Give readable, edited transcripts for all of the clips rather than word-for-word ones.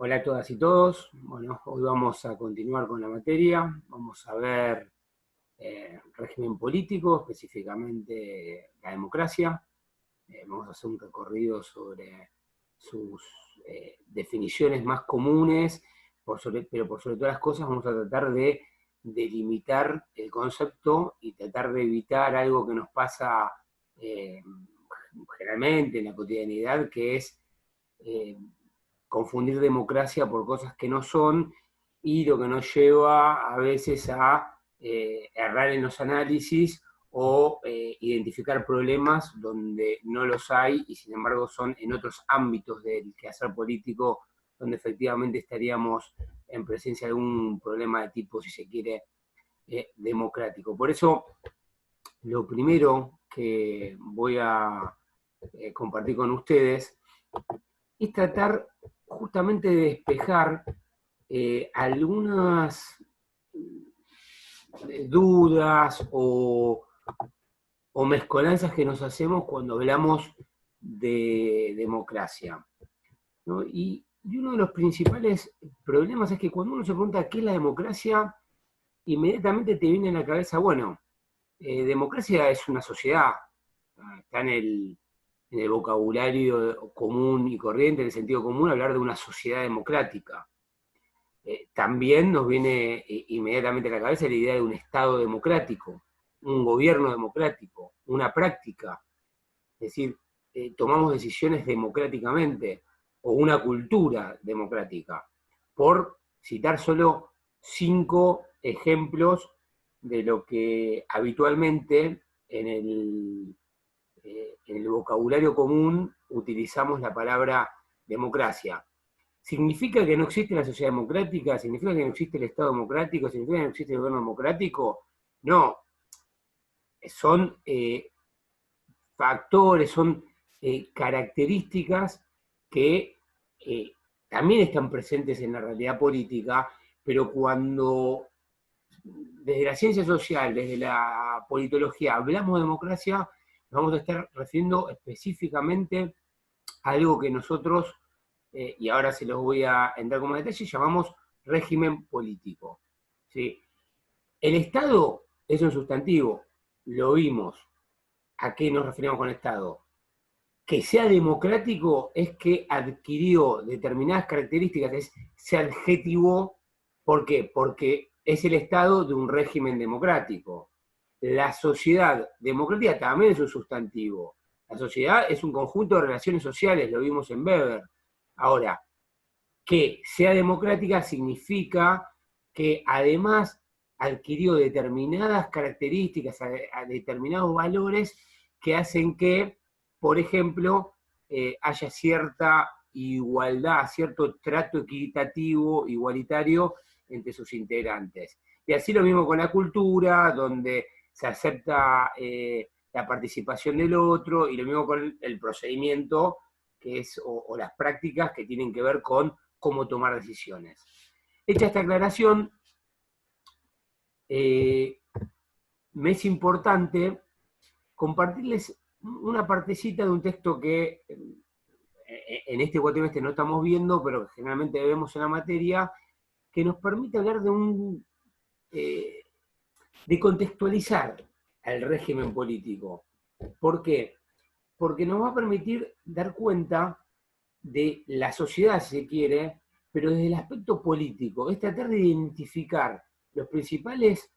Hola a todas y todos. Bueno, hoy vamos a continuar con la materia. Vamos a ver régimen político, específicamente la democracia. Vamos a hacer un recorrido sobre sus definiciones más comunes, pero por sobre todas las cosas vamos a tratar de delimitar el concepto y tratar de evitar algo que nos pasa eh, generalmente en la cotidianidad, que es eh, confundir democracia por cosas que no son, y lo que nos lleva a veces a errar en los análisis o identificar problemas donde no los hay y sin embargo son en otros ámbitos del quehacer político donde efectivamente estaríamos en presencia de un problema de tipo, si se quiere, democrático. Por eso, lo primero que voy a compartir con ustedes es tratar justamente de despejar algunas dudas o mezcolanzas que nos hacemos cuando hablamos de democracia, ¿no? Y uno de los principales problemas es que cuando uno se pregunta qué es la democracia, inmediatamente te viene a la cabeza, bueno, democracia es una sociedad, está en el vocabulario común y corriente, en el sentido común, hablar de una sociedad democrática. También nos viene inmediatamente a la cabeza la idea de un Estado democrático, un gobierno democrático, una práctica, es decir, tomamos decisiones democráticamente, o una cultura democrática, por citar solo 5 ejemplos de lo que habitualmente en el vocabulario común utilizamos la palabra democracia. ¿Significa que no existe la sociedad democrática? ¿Significa que no existe el Estado democrático? ¿Significa que no existe el gobierno democrático? No, son factores, son características que también están presentes en la realidad política, pero cuando desde la ciencia social, desde la politología, hablamos de democracia, nos vamos a estar refiriendo específicamente a algo que nosotros, y ahora se los voy a entrar como detalle, llamamos régimen político. ¿Sí? El Estado es un sustantivo, lo vimos. ¿A qué nos referimos con Estado? Que sea democrático es que adquirió determinadas características, se adjetivó. ¿Por qué? Porque es el Estado de un régimen democrático. La sociedad democrática también es un sustantivo. La sociedad es un conjunto de relaciones sociales, lo vimos en Weber. Ahora, que sea democrática significa que además adquirió determinadas características, a determinados valores que hacen que, por ejemplo, haya cierta igualdad, cierto trato equitativo, igualitario entre sus integrantes. Y así lo mismo con la cultura, donde se acepta la participación del otro, y lo mismo con el procedimiento, que es, o las prácticas que tienen que ver con cómo tomar decisiones. Hecha esta aclaración, me es importante compartirles una partecita de un texto que en este cuatrimestre no estamos viendo, pero que generalmente vemos en la materia, que nos permite hablar de contextualizar al régimen político. ¿Por qué? Porque nos va a permitir dar cuenta de la sociedad, si se quiere, pero desde el aspecto político. Es tratar de identificar los principales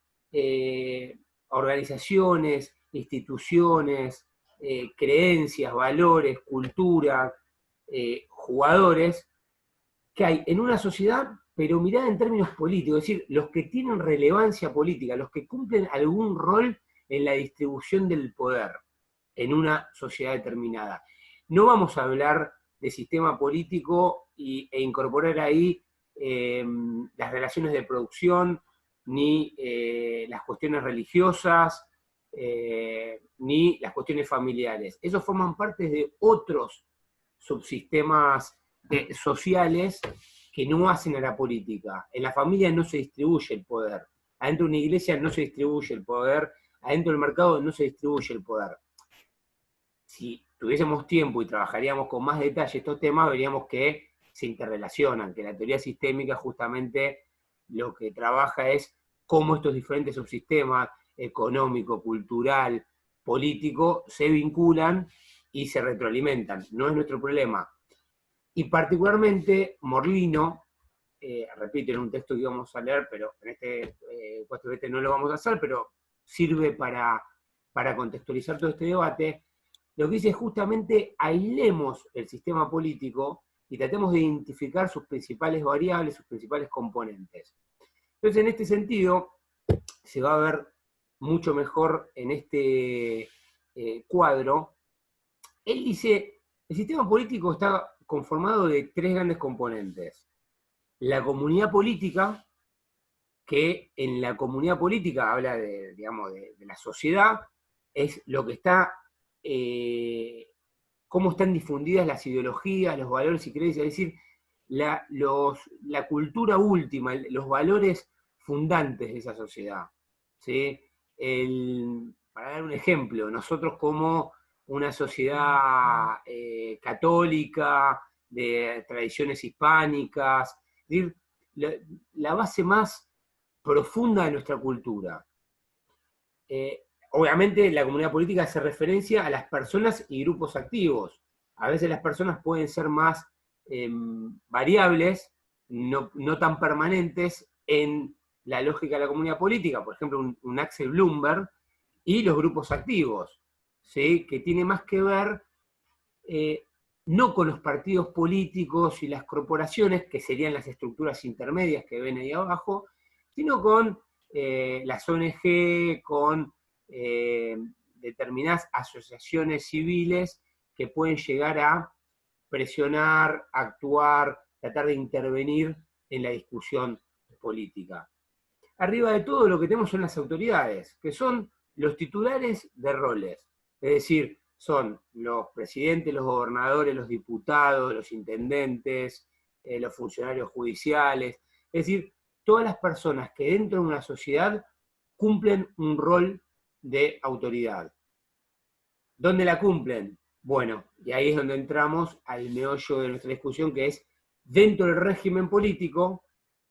organizaciones, instituciones, creencias, valores, cultura, jugadores que hay en una sociedad, pero mirada en términos políticos, es decir, los que tienen relevancia política, los que cumplen algún rol en la distribución del poder en una sociedad determinada. No vamos a hablar de sistema político e incorporar ahí las relaciones de producción, ni las cuestiones religiosas, ni las cuestiones familiares. Esos forman parte de otros subsistemas sociales que no hacen a la política. En la familia no se distribuye el poder. Adentro de una iglesia no se distribuye el poder. Adentro del mercado no se distribuye el poder. Si tuviésemos tiempo y trabajaríamos con más detalle estos temas, veríamos que se interrelacionan, que la teoría sistémica justamente lo que trabaja es cómo estos diferentes subsistemas económico, cultural, político, se vinculan y se retroalimentan. No es nuestro problema. Y particularmente Morlino, repito, en un texto que íbamos a leer, pero en este puesto no lo vamos a hacer, pero sirve para contextualizar todo este debate, lo que dice es justamente aislemos el sistema político y tratemos de identificar sus principales variables, sus principales componentes. Entonces, en este sentido, se va a ver mucho mejor en este cuadro. Él dice, el sistema político está conformado de 3 grandes componentes. La comunidad política, que en la comunidad política habla digamos, de la sociedad, es lo que está, cómo están difundidas las ideologías, los valores y creencias, es decir, la cultura última, los valores fundantes de esa sociedad. ¿Sí? Para dar un ejemplo, nosotros como una sociedad católica, de tradiciones hispánicas, es decir, la base más profunda de nuestra cultura. Obviamente la comunidad política hace referencia a las personas y grupos activos. A veces las personas pueden ser más variables, no tan permanentes en la lógica de la comunidad política, por ejemplo un Axel Bloomberg, y los grupos activos, ¿sí? Que tiene más que ver no con los partidos políticos y las corporaciones, que serían las estructuras intermedias que ven ahí abajo, sino con las ONG, con determinadas asociaciones civiles que pueden llegar a presionar, actuar, tratar de intervenir en la discusión política. Arriba de todo lo que tenemos son las autoridades, que son los titulares de roles, es decir, son los presidentes, los gobernadores, los diputados, los intendentes, los funcionarios judiciales, es decir, todas las personas que dentro de una sociedad cumplen un rol de autoridad. ¿Dónde la cumplen? Bueno, y ahí es donde entramos al meollo de nuestra discusión, que es dentro del régimen político,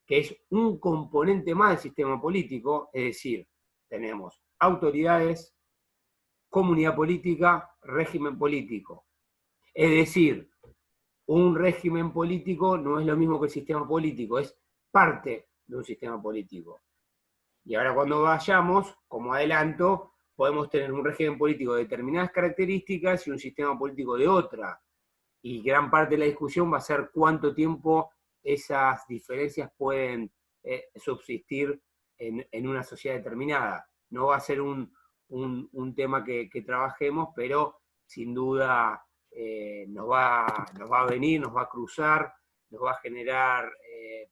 que es un componente más del sistema político, es decir, tenemos autoridades, comunidad política, régimen político. Es decir, un régimen político no es lo mismo que el sistema político, es parte de un sistema político. Y ahora cuando vayamos, como adelanto, podemos tener un régimen político de determinadas características y un sistema político de otra. Y gran parte de la discusión va a ser cuánto tiempo esas diferencias pueden subsistir en una sociedad determinada. No va a ser un tema que trabajemos, pero sin duda nos va a venir, nos va a cruzar, nos va a generar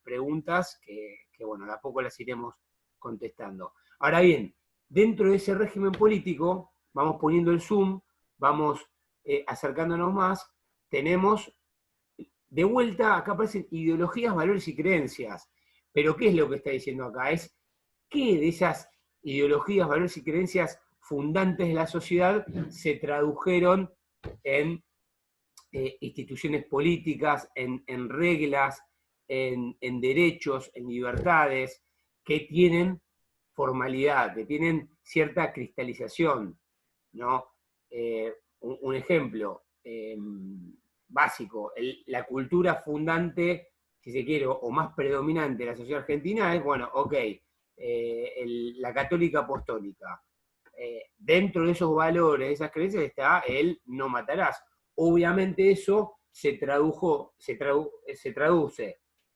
preguntas que, bueno, de a poco las iremos contestando. Ahora bien, dentro de ese régimen político, vamos poniendo el zoom, vamos acercándonos más, tenemos de vuelta, acá aparecen ideologías, valores y creencias. Pero ¿qué es lo que está diciendo acá? Es qué de esas ideologías, valores y creencias fundantes de la sociedad se tradujeron en instituciones políticas, en reglas, en derechos, en libertades, que tienen formalidad, que tienen cierta cristalización, ¿no? Un ejemplo básico, la cultura fundante, si se quiere, o más predominante de la sociedad argentina es, bueno, ok, la católica apostólica. Dentro de esos valores, de esas creencias, está el no matarás. Obviamente eso se traduce,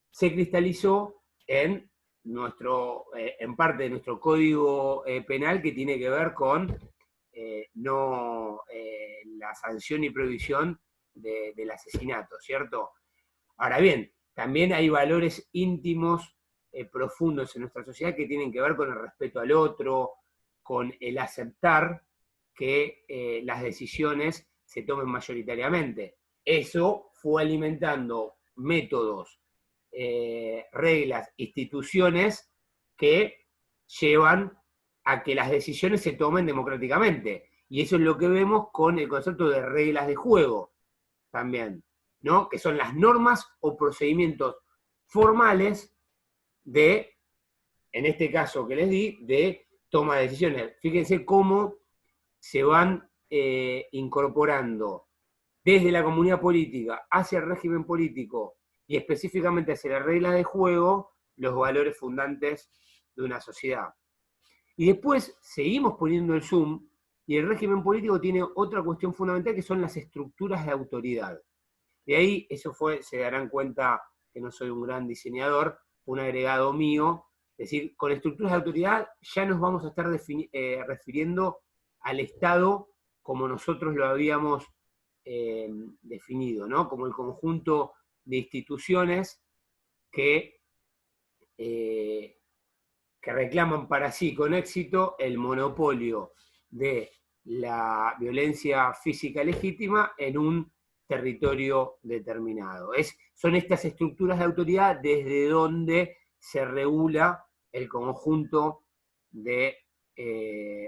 se cristalizó en en parte de nuestro código penal, que tiene que ver con la sanción y prohibición del asesinato, ¿cierto? Ahora bien, también hay valores íntimos, profundos en nuestra sociedad, que tienen que ver con el respeto al otro, con el aceptar que las decisiones se tomen mayoritariamente. Eso fue alimentando métodos, reglas, instituciones que llevan a que las decisiones se tomen democráticamente. Y eso es lo que vemos con el concepto de reglas de juego también. ¿no? Que son las normas o procedimientos formales de, en este caso que les di, de toma de decisiones. Fíjense cómo se van incorporando desde la comunidad política hacia el régimen político y específicamente hacia las reglas de juego, los valores fundantes de una sociedad. Y después seguimos poniendo el zoom, y el régimen político tiene otra cuestión fundamental, que son las estructuras de autoridad. De ahí, se darán cuenta que no soy un gran diseñador, un agregado mío. Es decir, con estructuras de autoridad ya nos vamos a estar refiriendo al Estado como nosotros lo habíamos definido, ¿no? Como el conjunto de instituciones que reclaman para sí con éxito el monopolio de la violencia física legítima en un territorio determinado. Son estas estructuras de autoridad desde donde se regula el conjunto de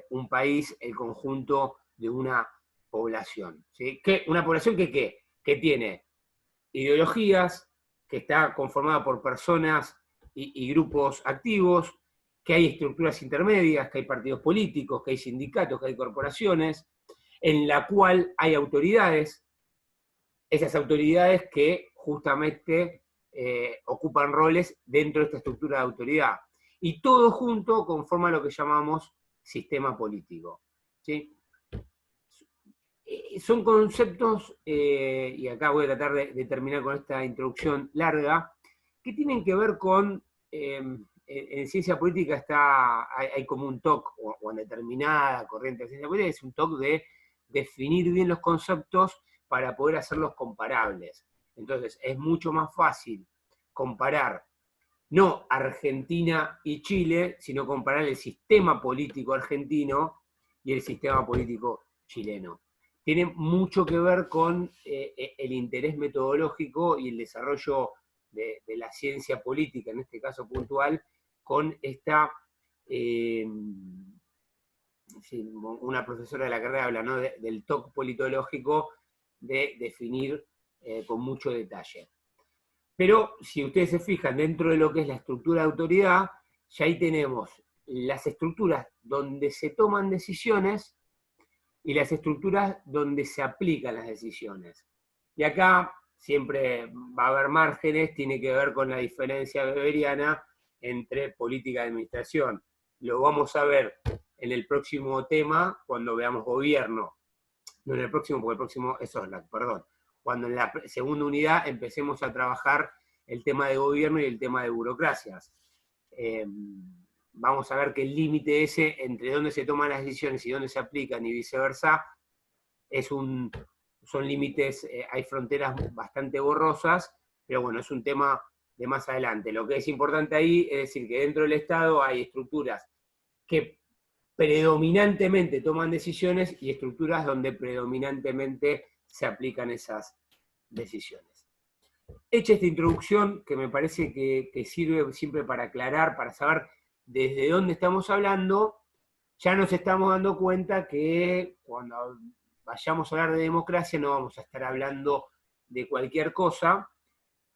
un país, el conjunto de una población. ¿Sí? Una población que tiene ideologías, que está conformada por personas y grupos activos, que hay estructuras intermedias, que hay partidos políticos, que hay sindicatos, que hay corporaciones, en la cual hay autoridades, esas autoridades que justamente ocupan roles dentro de esta estructura de autoridad. Y todo junto conforma lo que llamamos sistema político. ¿Sí? Son conceptos, y acá voy a tratar de terminar con esta introducción larga, que tienen que ver con, en ciencia política hay como un toque, o en determinada corriente de ciencia política, es un toque de definir bien los conceptos para poder hacerlos comparables. Entonces, es mucho más fácil comparar no Argentina y Chile, sino comparar el sistema político argentino y el sistema político chileno. Tiene mucho que ver con el interés metodológico y el desarrollo de la ciencia política, en este caso puntual, con esta, una profesora de la carrera habla, ¿no? Del toque politológico, de definir con mucho detalle. Pero si ustedes se fijan dentro de lo que es la estructura de autoridad, ya ahí tenemos las estructuras donde se toman decisiones y las estructuras donde se aplican las decisiones. Y acá siempre va a haber márgenes, tiene que ver con la diferencia weberiana entre política y administración. Lo vamos a ver en el próximo tema, cuando veamos gobierno. No en el próximo, porque el próximo es OSLAC, perdón. Cuando en la segunda unidad empecemos a trabajar el tema de gobierno y el tema de burocracias. Vamos a ver que el límite ese entre dónde se toman las decisiones y dónde se aplican y viceversa, son límites, hay fronteras bastante borrosas, pero bueno, es un tema de más adelante. Lo que es importante ahí es decir que dentro del Estado hay estructuras que predominantemente toman decisiones y estructuras donde predominantemente se aplican esas decisiones. Hecha esta introducción, que me parece que sirve siempre para aclarar, para saber desde dónde estamos hablando, ya nos estamos dando cuenta que cuando vayamos a hablar de democracia no vamos a estar hablando de cualquier cosa,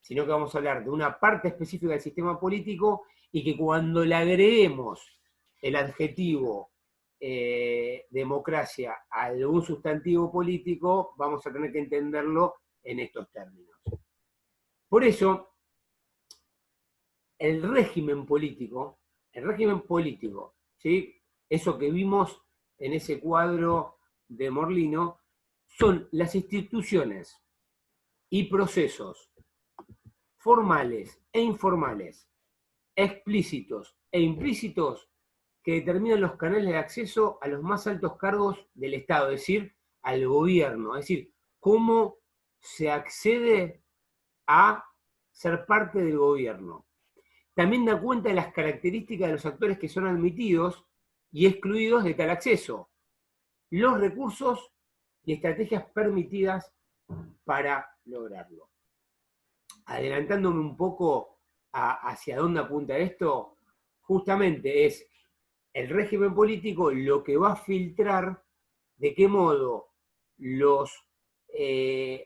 sino que vamos a hablar de una parte específica del sistema político y que cuando le agreguemos el adjetivo democracia a algún sustantivo político, vamos a tener que entenderlo en estos términos. Por eso, el régimen político, ¿sí? Eso que vimos en ese cuadro de Morlino, son las instituciones y procesos formales e informales, explícitos e implícitos, que determinan los canales de acceso a los más altos cargos del Estado, es decir, al gobierno, es decir, cómo se accede a ser parte del gobierno. También da cuenta de las características de los actores que son admitidos y excluidos de tal acceso, los recursos y estrategias permitidas para lograrlo. Adelantándome un poco hacia dónde apunta esto, justamente es el régimen político lo que va a filtrar de qué modo los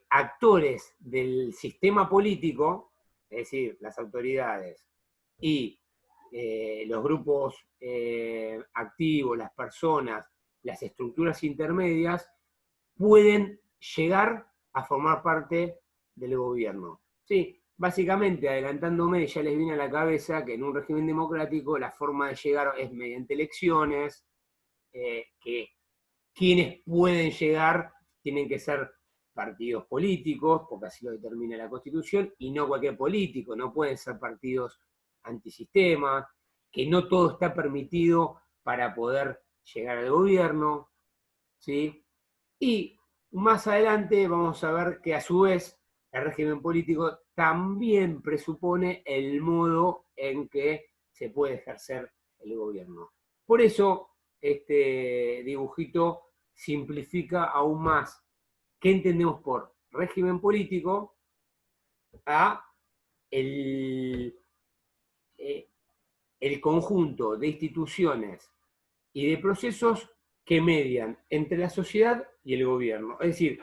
actores del sistema político, es decir, las autoridades y los grupos activos, las personas, las estructuras intermedias, pueden llegar a formar parte del gobierno. Sí, básicamente, adelantándome, ya les viene a la cabeza que en un régimen democrático la forma de llegar es mediante elecciones, que quienes pueden llegar tienen que ser partidos políticos, porque así lo determina la Constitución, y no cualquier político, no pueden ser partidos antisistema, que no todo está permitido para poder llegar al gobierno, ¿sí? Y más adelante vamos a ver que a su vez el régimen político también presupone el modo en que se puede ejercer el gobierno. Por eso este dibujito simplifica aún más qué entendemos por régimen político a el, eh, el conjunto de instituciones y de procesos que median entre la sociedad y el gobierno. Es decir,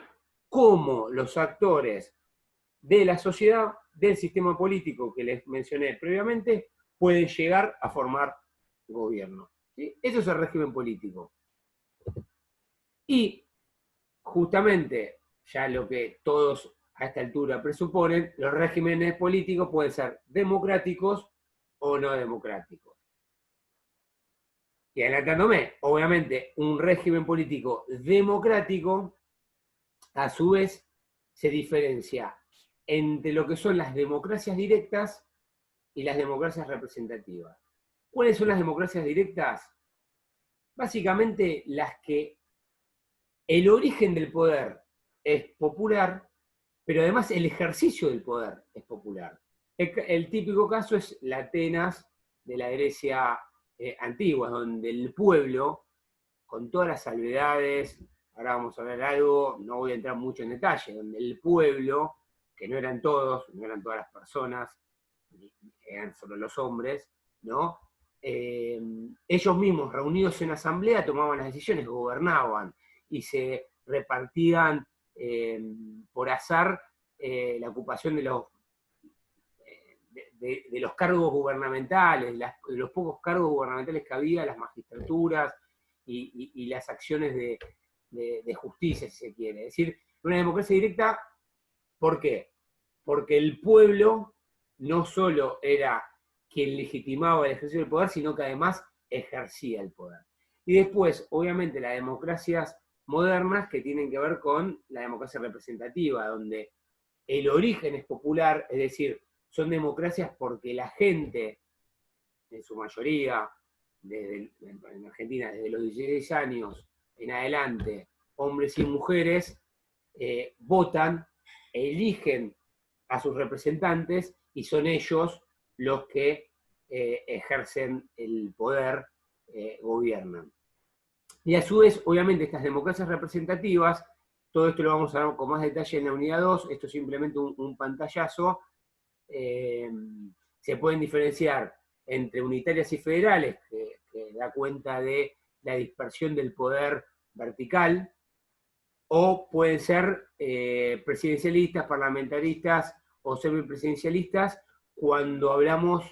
cómo los actores de la sociedad, del sistema político que les mencioné previamente, pueden llegar a formar gobierno. ¿Sí? Eso es el régimen político. Y justamente, ya lo que todos a esta altura presuponen, los regímenes políticos pueden ser democráticos o no democráticos. Y adelantándome, obviamente, un régimen político democrático, a su vez, se diferencia entre lo que son las democracias directas y las democracias representativas. ¿Cuáles son las democracias directas? Básicamente las que el origen del poder es popular, pero además el ejercicio del poder es popular. El típico caso es la Atenas de la Grecia antigua, donde el pueblo, con todas las salvedades, ahora vamos a ver algo, no voy a entrar mucho en detalle, donde el pueblo, que no eran todos, no eran todas las personas, eran solo los hombres, ¿no? Ellos mismos, reunidos en asamblea, tomaban las decisiones, gobernaban y se repartían por azar la ocupación de los cargos gubernamentales, de los pocos cargos gubernamentales que había, las magistraturas y las acciones de justicia, si se quiere. Es decir, una democracia directa, ¿por qué? Porque el pueblo no solo era quien legitimaba el ejercicio del poder, sino que además ejercía el poder. Y después, obviamente, las democracias modernas que tienen que ver con la democracia representativa, donde el origen es popular, es decir, son democracias porque la gente, en su mayoría, en Argentina, desde los 16 años en adelante, hombres y mujeres, votan, eligen a sus representantes y son ellos los que ejercen el poder, gobiernan. Y a su vez, obviamente, estas democracias representativas, todo esto lo vamos a ver con más detalle en la unidad 2, esto es simplemente un pantallazo, se pueden diferenciar entre unitarias y federales, que da cuenta de la dispersión del poder vertical, o pueden ser presidencialistas, parlamentaristas o semipresidencialistas, cuando hablamos,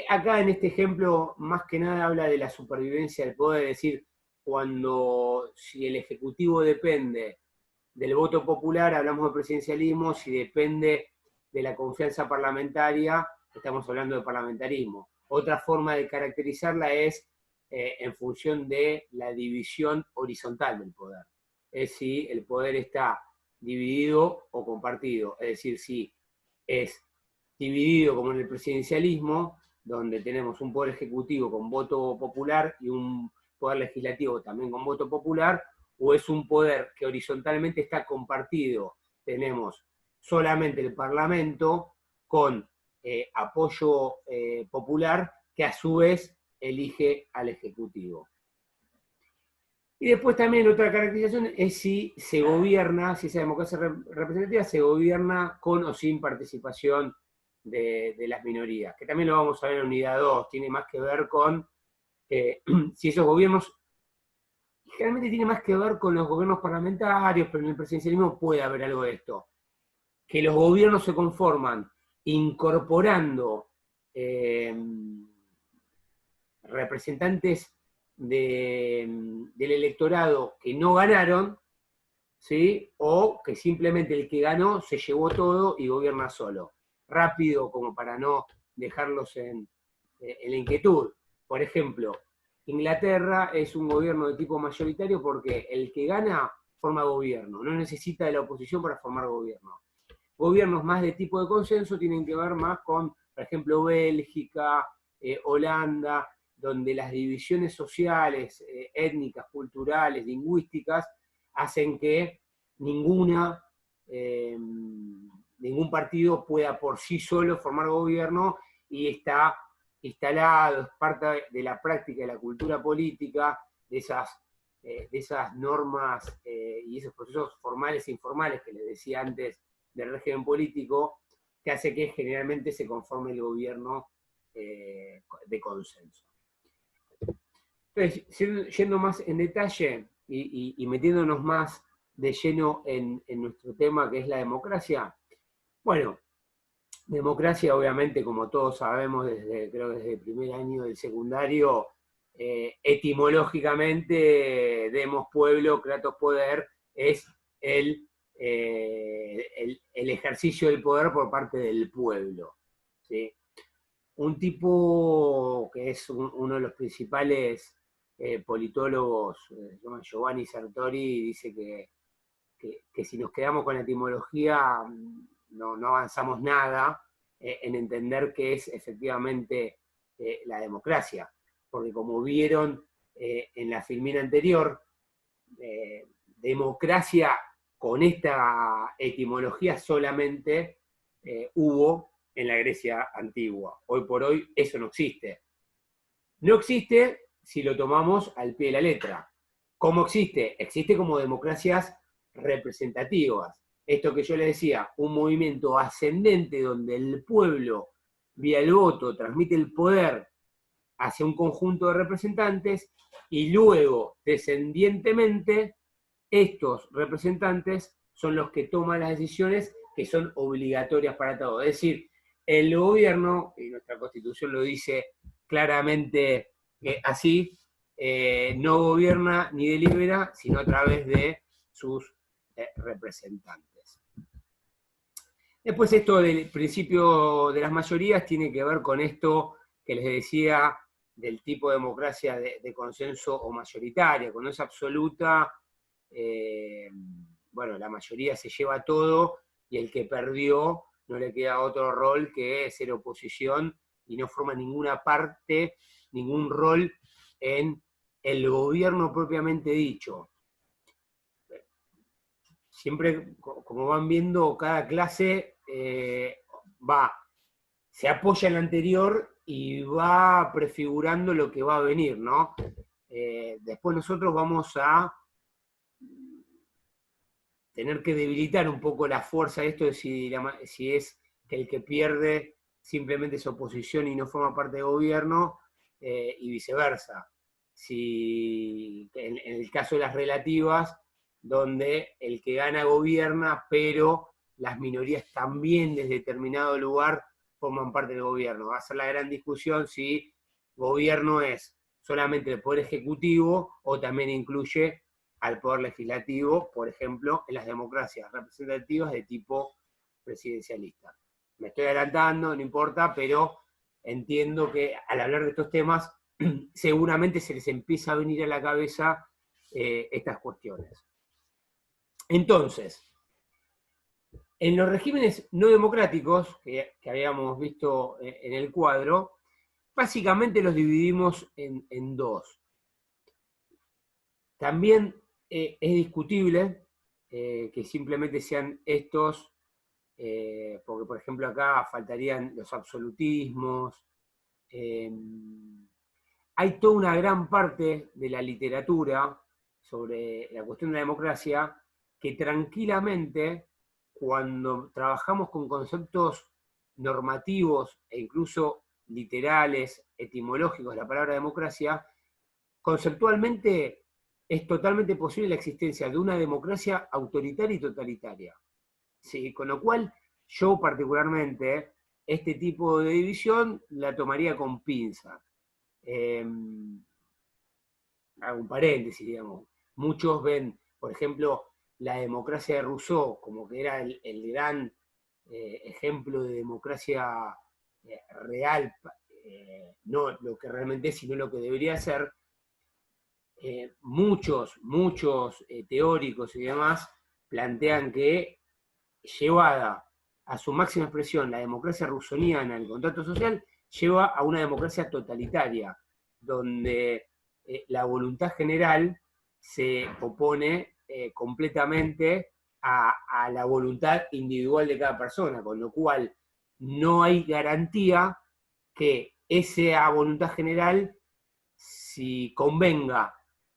acá en este ejemplo, más que nada habla de la supervivencia del poder, es decir, cuando si el Ejecutivo depende del voto popular, hablamos de presidencialismo, si depende de la confianza parlamentaria, estamos hablando de parlamentarismo. Otra forma de caracterizarla es en función de la división horizontal del poder. Es si el poder está dividido o compartido. Es decir, si es dividido como en el presidencialismo, donde tenemos un poder ejecutivo con voto popular y un poder legislativo también con voto popular, o es un poder que horizontalmente está compartido. Tenemos solamente el Parlamento con apoyo popular que a su vez elige al Ejecutivo. Y después también otra caracterización es si se gobierna, si esa democracia representativa se gobierna con o sin participación de las minorías, que también lo vamos a ver en unidad 2, tiene más que ver con si esos gobiernos generalmente tiene más que ver con los gobiernos parlamentarios, pero en el presidencialismo puede haber algo de esto, que los gobiernos se conforman incorporando representantes del electorado que no ganaron, ¿sí? O que simplemente el que ganó se llevó todo y gobierna solo. Rápido, como para no dejarlos en la inquietud. Por ejemplo, Inglaterra es un gobierno de tipo mayoritario porque el que gana forma gobierno, no necesita de la oposición para formar gobierno. Gobiernos más de tipo de consenso tienen que ver más con, por ejemplo, Bélgica, Holanda, donde las divisiones sociales, étnicas, culturales, lingüísticas, hacen que ningún partido pueda por sí solo formar gobierno y está instalado, es parte de la práctica de la cultura política, de esas normas y esos procesos formales e informales que les decía antes del régimen político, que hace que generalmente se conforme el gobierno de consenso. Entonces, yendo más en detalle y metiéndonos más de lleno en nuestro tema que es la democracia, bueno, democracia obviamente, como todos sabemos, creo que desde el primer año del secundario, etimológicamente, demos pueblo, kratos poder, es el ejercicio del poder por parte del pueblo, ¿sí? Un tipo que es uno de los principales politólogos, se llama Giovanni Sartori, dice que si nos quedamos con la etimología no avanzamos nada en entender qué es efectivamente la democracia, porque como vieron en la filmina anterior, democracia con esta etimología solamente hubo en la Grecia antigua. Hoy por hoy eso no existe. No existe si lo tomamos al pie de la letra. ¿Cómo existe? Existe como democracias representativas. Esto que yo les decía, un movimiento ascendente donde el pueblo, vía el voto, transmite el poder hacia un conjunto de representantes y luego, descendientemente, estos representantes son los que toman las decisiones que son obligatorias para todos. Es decir, el gobierno, y nuestra Constitución lo dice claramente así, no gobierna ni delibera, sino a través de sus representantes. Después esto del principio de las mayorías tiene que ver con esto que les decía del tipo de democracia de consenso o mayoritaria. Cuando es absoluta, bueno, la mayoría se lleva todo y el que perdió no le queda otro rol que ser oposición y no forma ninguna parte, ningún rol en el gobierno propiamente dicho. Siempre, como van viendo, cada clase se apoya en la anterior y va prefigurando lo que va a venir, ¿no? Después nosotros vamos a tener que debilitar un poco la fuerza de esto de si es que el que pierde simplemente es oposición y no forma parte del gobierno, y viceversa. Si, en el caso de las relativas, donde el que gana gobierna, pero las minorías también desde determinado lugar forman parte del gobierno. Va a ser la gran discusión si gobierno es solamente el poder ejecutivo o también incluye al poder legislativo, por ejemplo, en las democracias representativas de tipo presidencialista. Me estoy adelantando, no importa, pero entiendo que al hablar de estos temas seguramente se les empieza a venir a la cabeza estas cuestiones. Entonces, en los regímenes no democráticos, que habíamos visto en el cuadro, básicamente los dividimos en dos. También es discutible que simplemente sean estos, porque por ejemplo acá faltarían los absolutismos. Hay toda una gran parte de la literatura sobre la cuestión de la democracia que tranquilamente, cuando trabajamos con conceptos normativos e incluso literales, etimológicos de la palabra democracia, conceptualmente es totalmente posible la existencia de una democracia autoritaria y totalitaria. ¿Sí? Con lo cual, yo particularmente, este tipo de división la tomaría con pinza. Hago un paréntesis, digamos. Muchos ven, por ejemplo, la democracia de Rousseau como que era el gran ejemplo de democracia real, no lo que realmente es, sino lo que debería ser. Muchos teóricos y demás plantean que llevada a su máxima expresión la democracia rusoniana, el contrato social, lleva a una democracia totalitaria, donde la voluntad general se opone completamente a la voluntad individual de cada persona, con lo cual no hay garantía que esa voluntad general, si convenga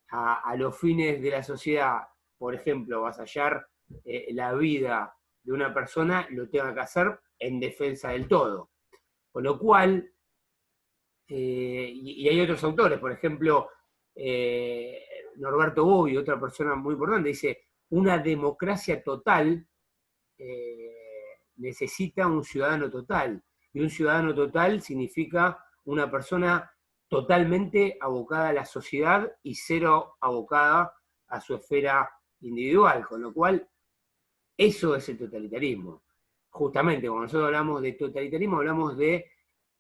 a los fines de la sociedad, por ejemplo, avasallar la vida de una persona, lo tenga que hacer en defensa del todo. Con lo cual, y hay otros autores, por ejemplo, Norberto Bobbio, otra persona muy importante, dice, una democracia total necesita un ciudadano total, y un ciudadano total significa una persona totalmente abocada a la sociedad y cero abocada a su esfera individual, con lo cual eso es el totalitarismo. Justamente cuando nosotros hablamos de totalitarismo hablamos de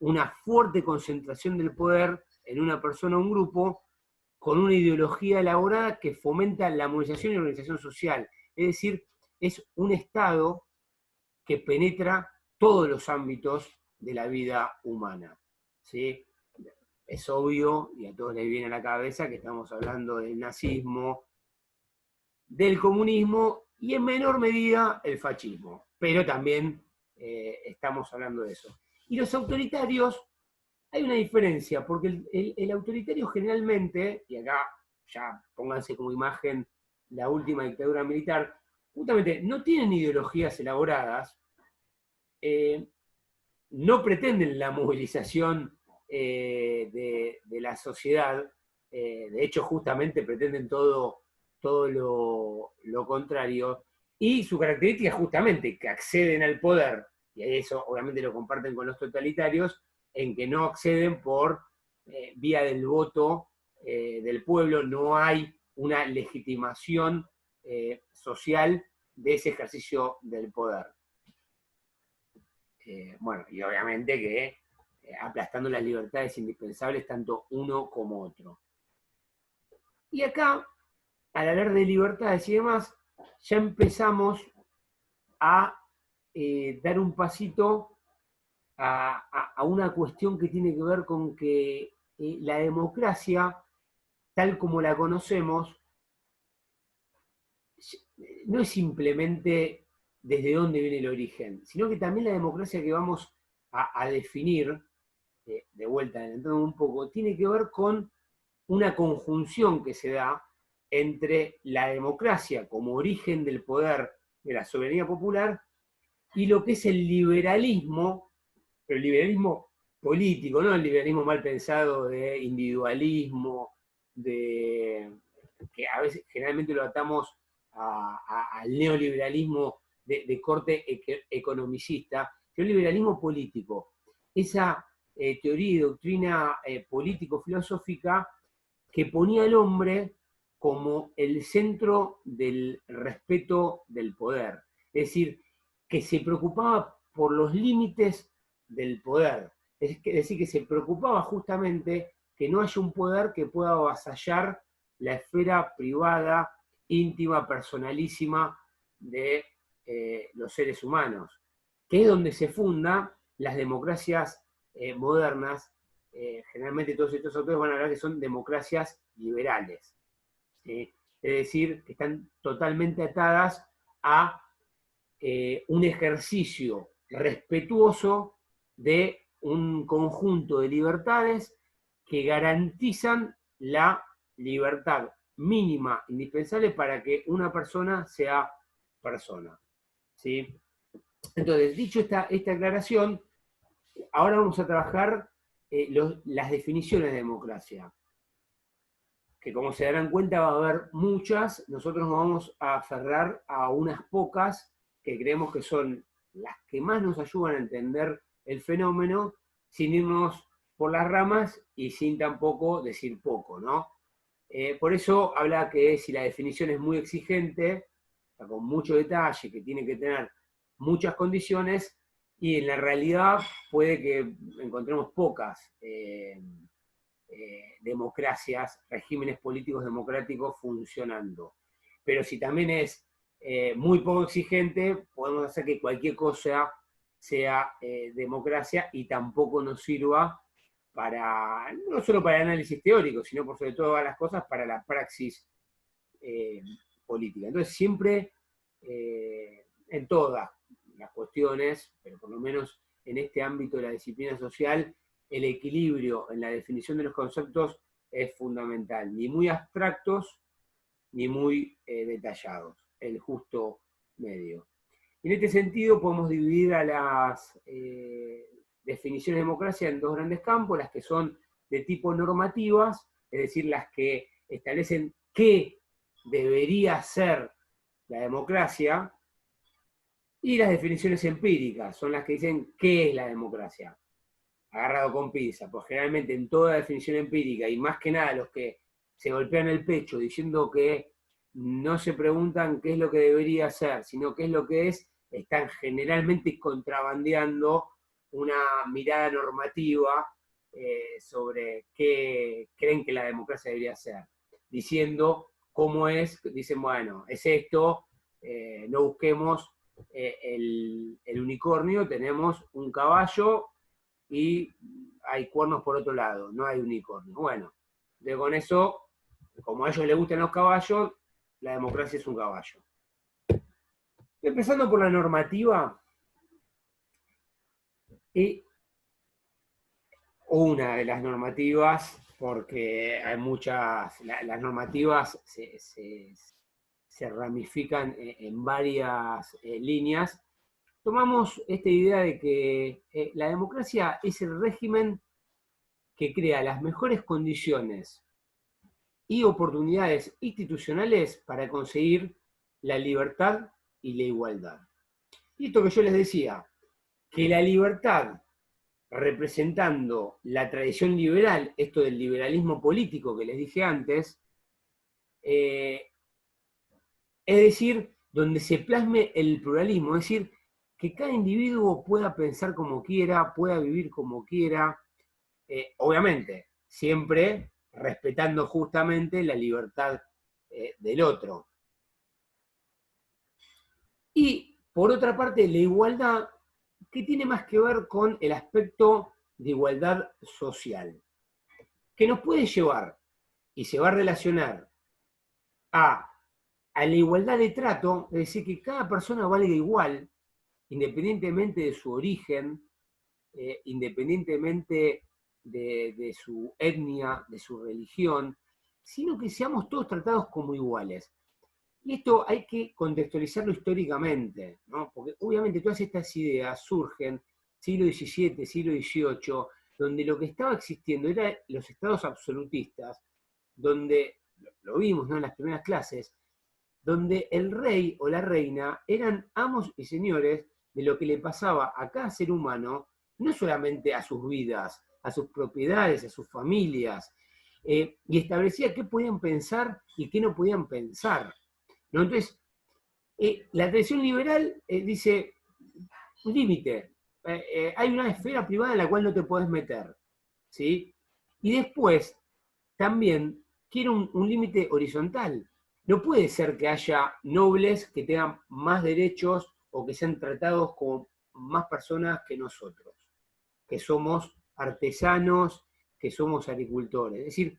una fuerte concentración del poder en una persona o un grupo con una ideología elaborada que fomenta la movilización y la organización social. Es decir, es un Estado que penetra todos los ámbitos de la vida humana. ¿Sí? Es obvio, y a todos les viene a la cabeza, que estamos hablando del nazismo, del comunismo y en menor medida el fascismo. Pero también estamos hablando de eso. Y los autoritarios, hay una diferencia, porque el autoritario generalmente, y acá ya pónganse como imagen la última dictadura militar, justamente no tienen ideologías elaboradas, no pretenden la movilización de la sociedad, de hecho justamente pretenden todo lo contrario, y su característica es justamente que acceden al poder, y eso obviamente lo comparten con los totalitarios, en que no acceden por vía del voto del pueblo, no hay una legitimación social de ese ejercicio del poder. Bueno, y obviamente que aplastando las libertades indispensables tanto uno como otro. Y acá, al hablar de libertades y demás, ya empezamos a dar un pasito a una cuestión que tiene que ver con que la democracia, tal como la conocemos, no es simplemente desde dónde viene el origen, sino que también la democracia que vamos a definir, de vuelta adelantando un poco, tiene que ver con una conjunción que se da entre la democracia como origen del poder de la soberanía popular y lo que es el liberalismo, pero el liberalismo político, no el liberalismo mal pensado de individualismo, que a veces generalmente lo atamos al neoliberalismo de corte economicista, sino el liberalismo político. Esa teoría y doctrina político-filosófica que ponía al hombre como el centro del respeto del poder. Es decir, que se preocupaba por los límites del poder. Es decir, que se preocupaba justamente que no haya un poder que pueda avasallar la esfera privada, íntima, personalísima de los seres humanos, que es donde se fundan las democracias modernas. Generalmente todos estos autores van a hablar que son democracias liberales, ¿sí? Es decir, que están totalmente atadas a un ejercicio respetuoso de un conjunto de libertades que garantizan la libertad mínima indispensable para que una persona sea persona. ¿Sí? Entonces, dicho esta aclaración, ahora vamos a trabajar las definiciones de democracia. que como se darán cuenta va a haber muchas, nosotros nos vamos a aferrar a unas pocas que creemos que son las que más nos ayudan a entender el fenómeno, sin irnos por las ramas y sin tampoco decir poco, ¿no? Por eso habla que si la definición es muy exigente, o sea, con mucho detalle, que tiene que tener muchas condiciones, y en la realidad puede que encontremos pocas democracias, regímenes políticos democráticos funcionando. Pero si también es muy poco exigente, podemos hacer que cualquier cosa sea democracia y tampoco nos sirva para, no solo para el análisis teórico, sino por sobre todas las cosas para la praxis eh, política. Entonces siempre, en todas las cuestiones, pero por lo menos en este ámbito de la disciplina social, el equilibrio en la definición de los conceptos es fundamental, ni muy abstractos ni muy detallados, el justo medio. En este sentido podemos dividir a las definiciones de democracia en dos grandes campos, las que son de tipo normativas, es decir, las que establecen qué debería ser la democracia, y las definiciones empíricas, son las que dicen qué es la democracia, agarrado con pinza, pues generalmente en toda definición empírica, y más que nada los que se golpean el pecho diciendo que no se preguntan qué es lo que debería ser, sino qué es lo que es, están generalmente contrabandeando una mirada normativa sobre qué creen que la democracia debería ser, diciendo cómo es, dicen, bueno, es esto, no busquemos el unicornio, tenemos un caballo y hay cuernos por otro lado, no hay unicornio. Bueno, con eso, como a ellos les gustan los caballos, la democracia es un caballo. Empezando por la normativa, y una de las normativas, porque hay muchas, las normativas se ramifican en varias líneas. Tomamos esta idea de que la democracia es el régimen que crea las mejores condiciones y oportunidades institucionales para conseguir la libertad y la igualdad. Y esto que yo les decía, que la libertad, representando la tradición liberal, esto del liberalismo político que les dije antes, es decir, donde se plasme el pluralismo, es decir, que cada individuo pueda pensar como quiera, pueda vivir como quiera, obviamente, siempre respetando justamente la libertad del otro. Y por otra parte, la igualdad, que tiene más que ver con el aspecto de igualdad social, que nos puede llevar y se va a relacionar a la igualdad de trato, es decir, que cada persona valga igual, independientemente de su origen, independientemente de su etnia, de su religión, sino que seamos todos tratados como iguales. Y esto hay que contextualizarlo históricamente, ¿no? Porque obviamente todas estas ideas surgen siglo XVII, siglo XVIII, donde lo que estaba existiendo eran los estados absolutistas, donde, lo vimos, ¿no?, en las primeras clases, donde el rey o la reina eran amos y señores de lo que le pasaba a cada ser humano, no solamente a sus vidas, a sus propiedades, a sus familias, y establecía qué podían pensar y qué no podían pensar, ¿no? Entonces, la tradición liberal dice, un límite, hay una esfera privada en la cual no te podés meter, ¿sí? Y después, también quiere un límite horizontal. No puede ser que haya nobles que tengan más derechos o que sean tratados como más personas que nosotros, que somos artesanos, que somos agricultores. Es decir,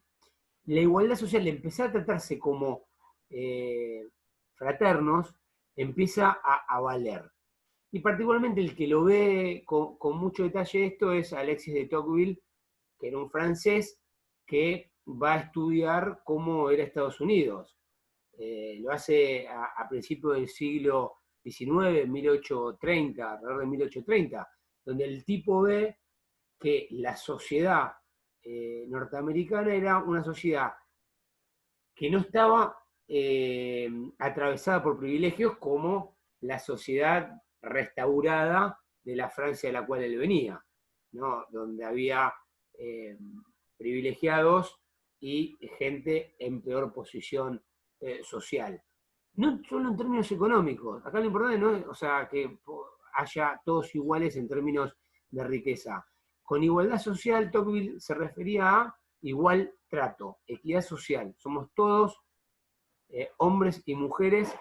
la igualdad social, de empezar a tratarse como fraternos, empieza a valer. Y particularmente el que lo ve con mucho detalle esto es Alexis de Tocqueville, que era un francés que va a estudiar cómo era Estados Unidos. Lo hace a principios del siglo XIX, 1830, alrededor de 1830, donde el tipo ve que la sociedad norteamericana era una sociedad que no estaba atravesada por privilegios como la sociedad restaurada de la Francia de la cual él venía, ¿no? Donde había privilegiados y gente en peor posición social. No solo en términos económicos, acá lo importante no es, o sea, que haya todos iguales en términos de riqueza. Con igualdad social, Tocqueville se refería a igual trato, equidad social. Somos todos hombres y mujeres.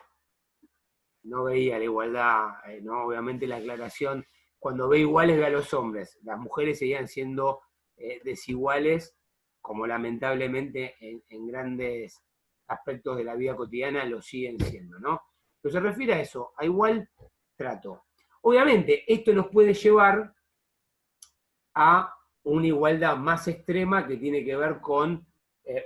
No veía la igualdad, no, obviamente la aclaración, cuando ve iguales ve a los hombres. Las mujeres seguían siendo desiguales, como lamentablemente en grandes aspectos de la vida cotidiana lo siguen siendo, ¿no? Pero se refiere a eso, a igual trato. Obviamente, esto nos puede llevar a una igualdad más extrema que tiene que ver con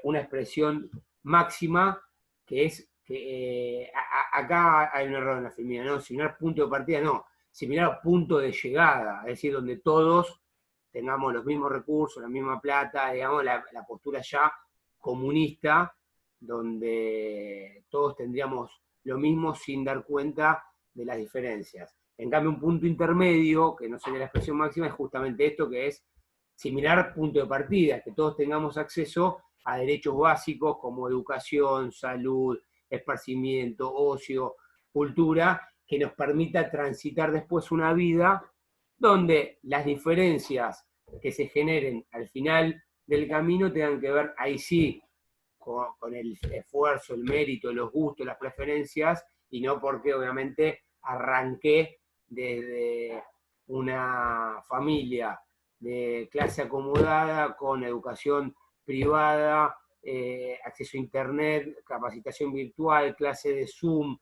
una expresión máxima que es que acá hay un error en la filmina, ¿no? Similar punto de partida, no, similar punto de llegada, es decir, donde todos tengamos los mismos recursos, la misma plata, digamos, la postura ya comunista, donde todos tendríamos lo mismo sin dar cuenta de las diferencias. En cambio, un punto intermedio, que no sería la expresión máxima, es justamente esto, que es similar punto de partida, que todos tengamos acceso a derechos básicos como educación, salud, esparcimiento, ocio, cultura, que nos permita transitar después una vida donde las diferencias que se generen al final del camino tengan que ver, ahí sí, con el esfuerzo, el mérito, los gustos, las preferencias, y no porque obviamente arranqué desde una familia de clase acomodada, con educación privada, acceso a internet, capacitación virtual, clase de Zoom,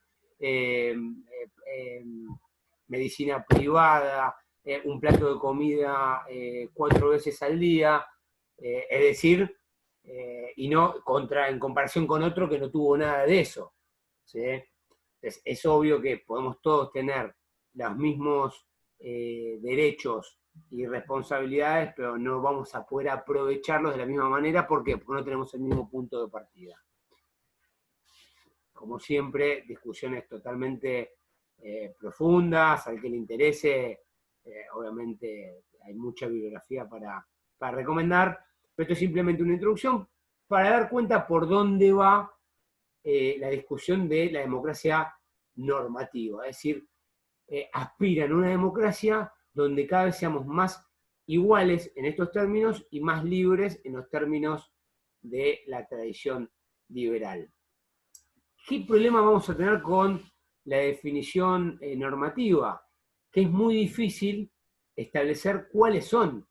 medicina privada, un plato de comida 4 veces al día, es decir, y no en comparación con otro que no tuvo nada de eso, ¿sí? Entonces, es obvio que podemos todos tener los mismos derechos y responsabilidades, pero no vamos a poder aprovecharlos de la misma manera. ¿Por qué? Porque no tenemos el mismo punto de partida. Como siempre, discusiones totalmente profundas, al que le interese, obviamente hay mucha bibliografía para recomendar, pero esto es simplemente una introducción para dar cuenta por dónde va la discusión de la democracia normativa, es decir, aspiran a una democracia donde cada vez seamos más iguales en estos términos y más libres en los términos de la tradición liberal. ¿Qué problema vamos a tener con la definición normativa? Que es muy difícil establecer cuáles son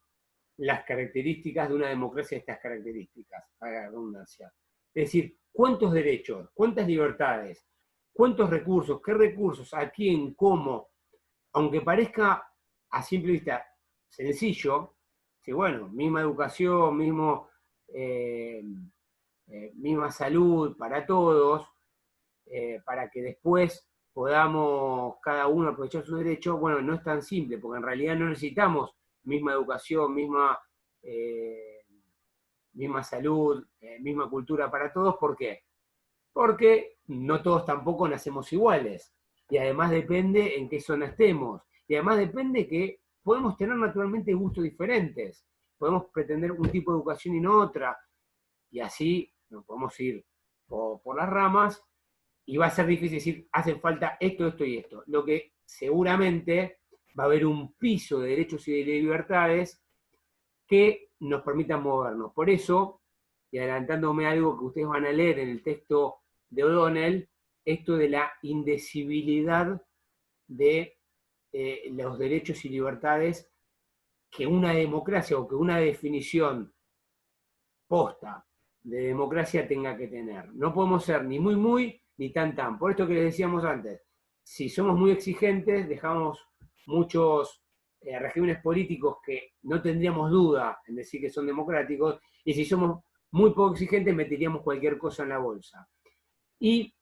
las características de una democracia de estas características, para la redundancia. Es decir, ¿cuántos derechos, cuántas libertades, cuántos recursos, qué recursos, a quién, cómo? Aunque parezca a simple vista sencillo, sí, bueno, misma educación, misma salud para todos, para que después podamos cada uno aprovechar sus derechos, bueno, no es tan simple, porque en realidad no necesitamos misma educación, misma salud, misma cultura para todos. ¿Por qué? Porque no todos tampoco nacemos iguales. Y además depende en qué zona estemos. Y además depende que podemos tener naturalmente gustos diferentes. Podemos pretender un tipo de educación y no otra. Y así nos podemos ir por las ramas. Y va a ser difícil decir, hacen falta esto, esto y esto. Lo que seguramente va a haber un piso de derechos y de libertades que nos permitan movernos. Por eso, y adelantándome a algo que ustedes van a leer en el texto de O'Donnell, esto de la indecibilidad de los derechos y libertades que una democracia o que una definición posta de democracia tenga que tener. No podemos ser ni muy, ni tan. Por esto que les decíamos antes, si somos muy exigentes, dejamos muchos regímenes políticos que no tendríamos duda en decir que son democráticos, y si somos muy poco exigentes, meteríamos cualquier cosa en la bolsa. Y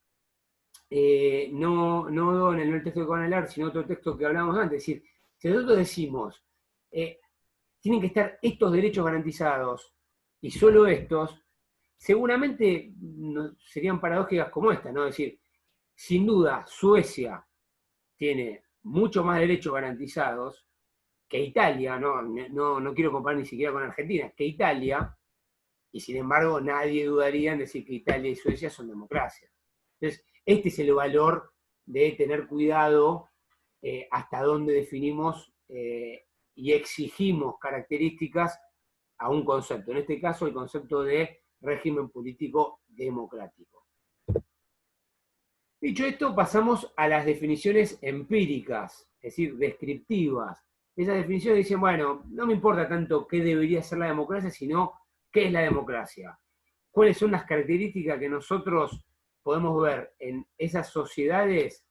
no en el texto que van a hablar, sino otro texto que hablábamos antes, es decir, si nosotros decimos, tienen que estar estos derechos garantizados, y solo estos, seguramente serían paradójicas como esta, ¿no? Es decir, sin duda, Suecia tiene mucho más derechos garantizados que Italia, no quiero comparar ni siquiera con Argentina, que Italia, y sin embargo nadie dudaría en decir que Italia y Suecia son democracias. Entonces, este es el valor de tener cuidado hasta dónde definimos y exigimos características a un concepto, en este caso el concepto de régimen político democrático. Dicho esto, pasamos a las definiciones empíricas, es decir, descriptivas. Esas definiciones dicen, bueno, no me importa tanto qué debería ser la democracia, sino qué es la democracia. ¿Cuáles son las características que nosotros podemos ver en esas sociedades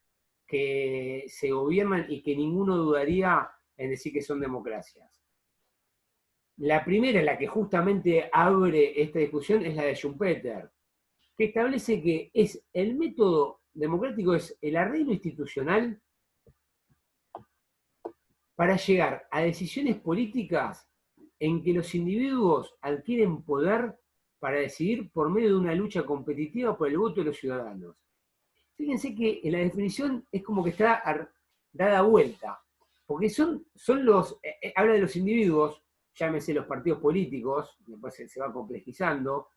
que se gobiernan y que ninguno dudaría en decir que son democracias? La primera, la que justamente abre esta discusión, es la de Schumpeter, que establece que es el método democrático es el arreglo institucional para llegar a decisiones políticas en que los individuos adquieren poder para decidir por medio de una lucha competitiva por el voto de los ciudadanos. Fíjense que en la definición es como que está dada vuelta, porque son los, habla de los individuos, llámese los partidos políticos, después se va complejizando,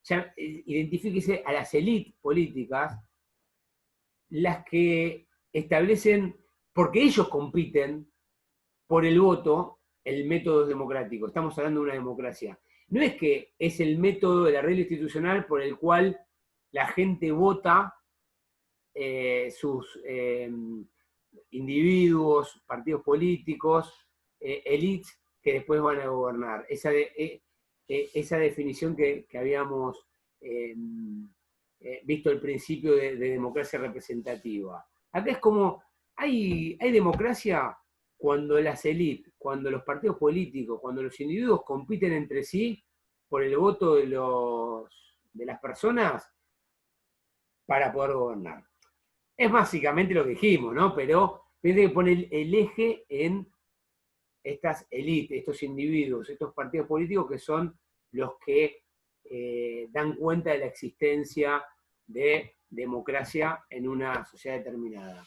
ya, identifíquese a las élites políticas, las que establecen, porque ellos compiten por el voto, el método democrático. Estamos hablando de una democracia. No es que es el método del arreglo institucional por el cual la gente vota sus individuos, partidos políticos, élites que después van a gobernar. Esa definición que habíamos visto al principio de democracia representativa. Acá es como, hay democracia cuando las élites, cuando los partidos políticos, cuando los individuos compiten entre sí por el voto de las personas para poder gobernar. Es básicamente lo que dijimos, ¿no? Pero tiene que poner el eje en estas élites, estos individuos, estos partidos políticos que son los que dan cuenta de la existencia de democracia en una sociedad determinada.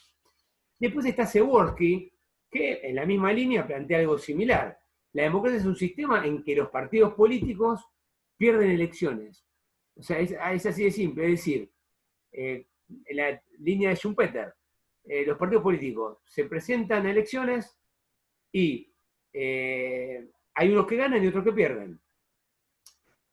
Después está Seworski, que en la misma línea plantea algo similar. La democracia es un sistema en que los partidos políticos pierden elecciones. O sea, es así de simple, es decir, en la línea de Schumpeter, los partidos políticos se presentan a elecciones y hay unos que ganan y otros que pierden.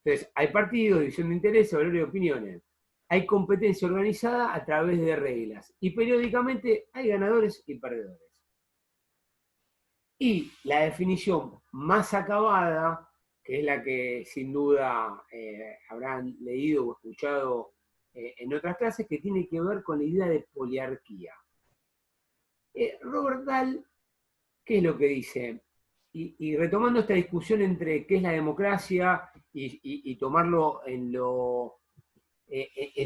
Entonces, hay partidos, división de intereses, valores y opiniones. Hay competencia organizada a través de reglas. Y periódicamente hay ganadores y perdedores. Y la definición más acabada, que es la que sin duda habrán leído o escuchado en otras clases, que tiene que ver con la idea de poliarquía. Robert Dahl, ¿qué es lo que dice? Y retomando esta discusión entre qué es la democracia y tomarlo en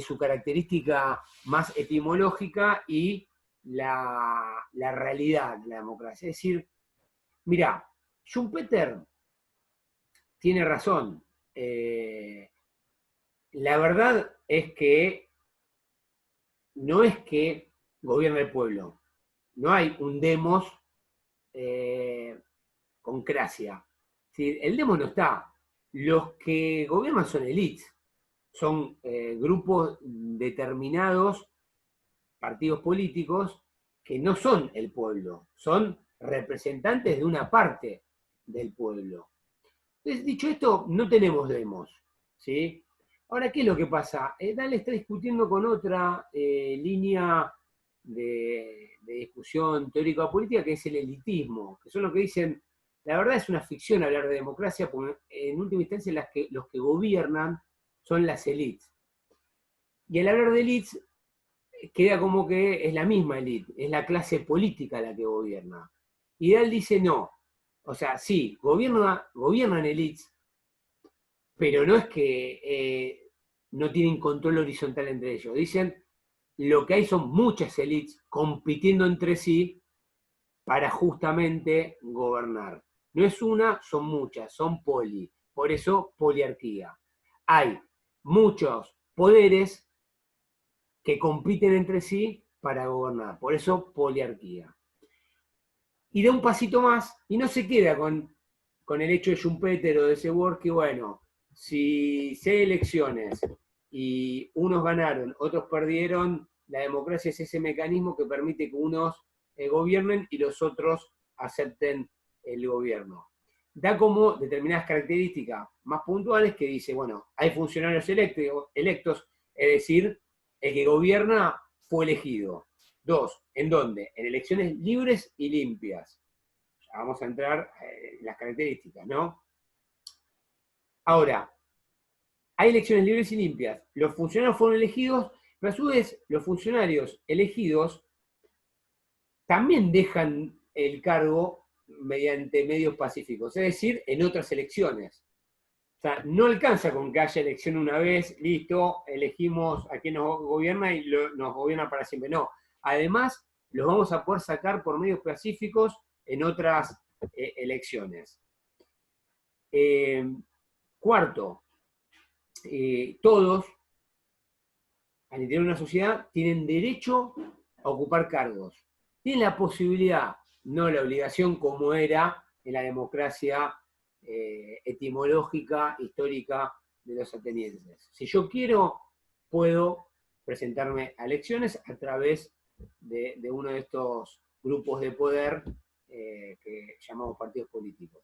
su característica más etimológica y la realidad de la democracia. Es decir, mirá, Schumpeter tiene razón. La verdad es que no es que gobierna el pueblo. No hay un demos con cracia. ¿Sí? El demos no está. Los que gobiernan son élites. Son grupos determinados, partidos políticos, que no son el pueblo. Son representantes de una parte del pueblo. Entonces, dicho esto, no tenemos demos. ¿Sí? Ahora, ¿qué es lo que pasa? Dahl está discutiendo con otra línea de discusión teórica política, que es el elitismo, que son los que dicen, la verdad es una ficción hablar de democracia, porque en última instancia los que gobiernan son las élites. Y al hablar de élites, queda como que es la misma élite, es la clase política la que gobierna. Y Dahl dice no. O sea, sí, gobiernan élites, pero no es que no tienen control horizontal entre ellos. Dicen, lo que hay son muchas élites compitiendo entre sí para justamente gobernar. No es una, son muchas, son poli. Por eso, poliarquía. Hay muchos poderes que compiten entre sí para gobernar. Por eso, poliarquía. Y da un pasito más y no se queda con el hecho de Schumpeter o de Seward que, bueno, si hay elecciones y unos ganaron, otros perdieron, la democracia es ese mecanismo que permite que unos gobiernen y los otros acepten el gobierno. Da como determinadas características más puntuales que dice, bueno, hay funcionarios electos, es decir, el que gobierna fue elegido. Dos, ¿en dónde? En elecciones libres y limpias. Ya vamos a entrar en las características, ¿no? Ahora, hay elecciones libres y limpias. Los funcionarios fueron elegidos, pero a su vez los funcionarios elegidos también dejan el cargo mediante medios pacíficos, es decir, en otras elecciones. O sea, no alcanza con que haya elección una vez, listo, elegimos a quien nos gobierna y nos gobierna para siempre. No, además los vamos a poder sacar por medios pacíficos en otras elecciones. Cuarto, todos al interior de una sociedad tienen derecho a ocupar cargos. Tienen la posibilidad, no la obligación como era en la democracia etimológica, histórica de los atenienses. Si yo quiero, puedo presentarme a elecciones a través de uno de estos grupos de poder que llamamos partidos políticos.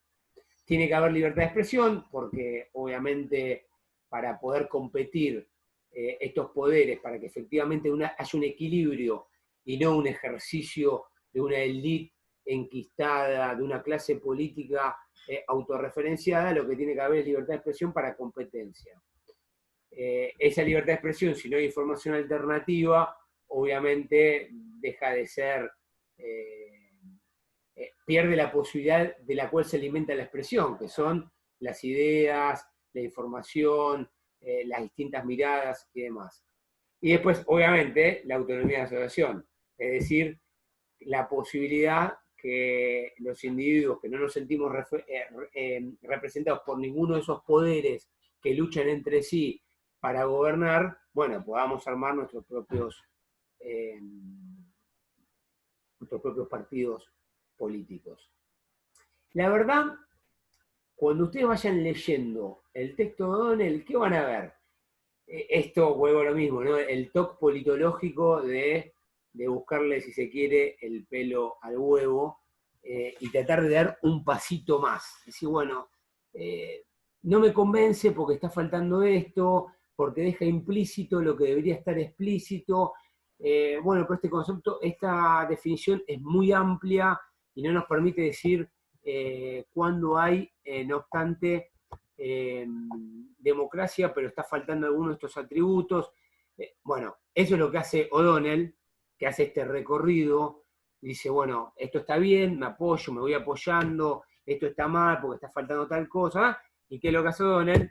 Tiene que haber libertad de expresión, porque obviamente para poder competir estos poderes, para que efectivamente haya un equilibrio y no un ejercicio de una élite enquistada, de una clase política autorreferenciada, lo que tiene que haber es libertad de expresión para competencia. Esa libertad de expresión, si no hay información alternativa, obviamente deja de ser, pierde la posibilidad de la cual se alimenta la expresión, que son las ideas, la información, las distintas miradas y demás. Y después, obviamente, la autonomía de asociación, es decir, la posibilidad que los individuos que no nos sentimos representados por ninguno de esos poderes que luchan entre sí para gobernar, bueno, podamos armar nuestros propios partidos políticos. La verdad, cuando ustedes vayan leyendo el texto de O'Donnell, ¿qué van a ver? Esto, vuelvo a lo mismo, ¿no? El toque politológico de buscarle, si se quiere, el pelo al huevo y tratar de dar un pasito más. Decir, bueno, no me convence porque está faltando esto, porque deja implícito lo que debería estar explícito. Bueno, pero este concepto, esta definición es muy amplia y no nos permite decir cuándo hay, no obstante, democracia, pero está faltando alguno de estos atributos. Bueno, eso es lo que hace O'Donnell, que hace este recorrido, dice, bueno, esto está bien, me apoyo, me voy apoyando, esto está mal porque está faltando tal cosa, ¿y qué es lo que hace O'Donnell?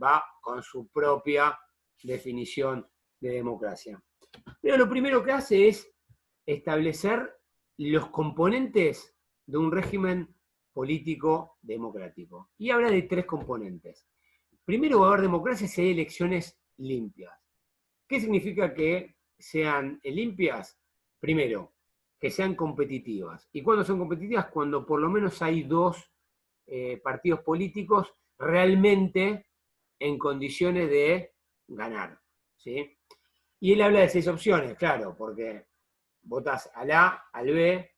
Va con su propia definición de democracia. Pero lo primero que hace es establecer los componentes de un régimen político democrático. Y habla de tres componentes. Primero va a haber democracia si hay elecciones limpias. ¿Qué significa que sean limpias? Primero, que sean competitivas. ¿Y cuándo son competitivas? Cuando por lo menos hay dos partidos políticos realmente en condiciones de ganar. ¿Sí? Y él habla de 6 opciones, claro, porque votás al A, al B,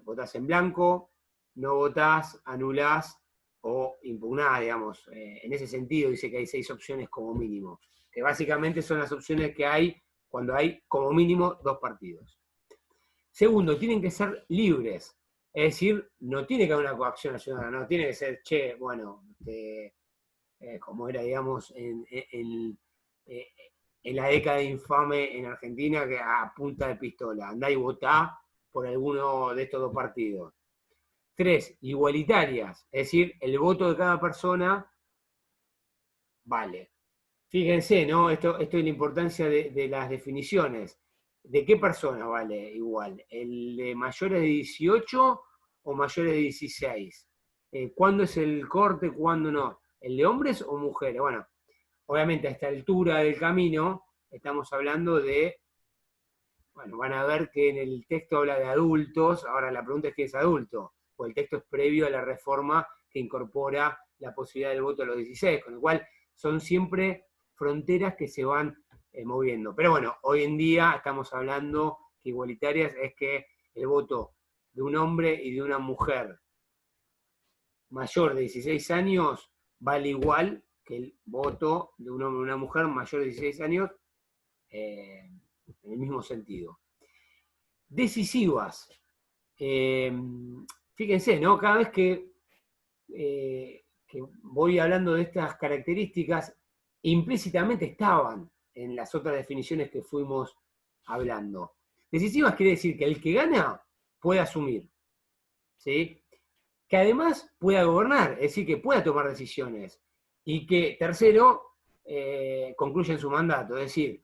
votás en blanco, no votás, anulás o impugnás, digamos. En ese sentido dice que hay 6 opciones como mínimo, que básicamente son las opciones que hay cuando hay como mínimo 2 partidos. Segundo, tienen que ser libres, es decir, no tiene que haber una coacción nacional, no tiene que ser, che, bueno, como era, digamos, en la década infame en Argentina, que a punta de pistola, andá y votá por alguno de estos dos partidos. 3, igualitarias, es decir, el voto de cada persona vale. Fíjense, ¿no? Esto es la importancia de las definiciones. ¿De qué persona vale igual? ¿El de mayores de 18 o mayores de 16? ¿Cuándo es el corte, cuándo no? ¿El de hombres o mujeres? Bueno, obviamente a esta altura del camino estamos hablando de, bueno, van a ver que en el texto habla de adultos, ahora la pregunta es qué es adulto, pues el texto es previo a la reforma que incorpora la posibilidad del voto a los 16, con lo cual son siempre fronteras que se van moviendo. Pero bueno, hoy en día estamos hablando que igualitarias es que el voto de un hombre y de una mujer mayor de 16 años vale igual que el voto de un hombre y una mujer mayor de 16 años en el mismo sentido. Decisivas. Fíjense, ¿no? Cada vez que voy hablando de estas características, implícitamente estaban en las otras definiciones que fuimos hablando. Decisivas quiere decir que el que gana puede asumir, ¿sí? Que además pueda gobernar, es decir, que pueda tomar decisiones, y que, tercero, concluyen su mandato, es decir,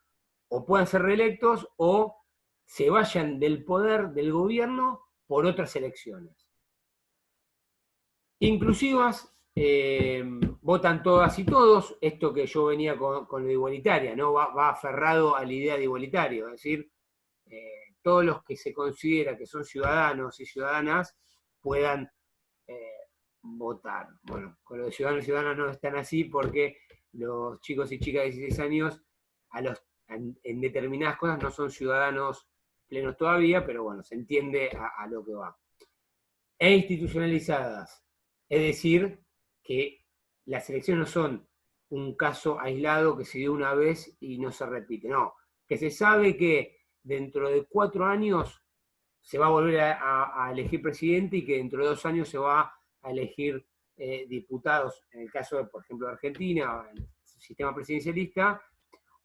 o puedan ser reelectos o se vayan del poder del gobierno por otras elecciones. Inclusivas, votan todas y todos, esto que yo venía con lo igualitaria, ¿no? Va aferrado a la idea de igualitario, es decir, todos los que se considera que son ciudadanos y ciudadanas puedan votar. Bueno, con los ciudadanos y ciudadanas no están así porque los chicos y chicas de 16 años en determinadas cosas no son ciudadanos plenos todavía, pero bueno, se entiende a lo que va. E institucionalizadas, es decir, que las elecciones no son un caso aislado que se dio una vez y no se repite, no, que se sabe que dentro de 4 años se va a volver a elegir presidente y que dentro de 2 años se va a elegir diputados, en el caso de, por ejemplo, de Argentina, en el sistema presidencialista,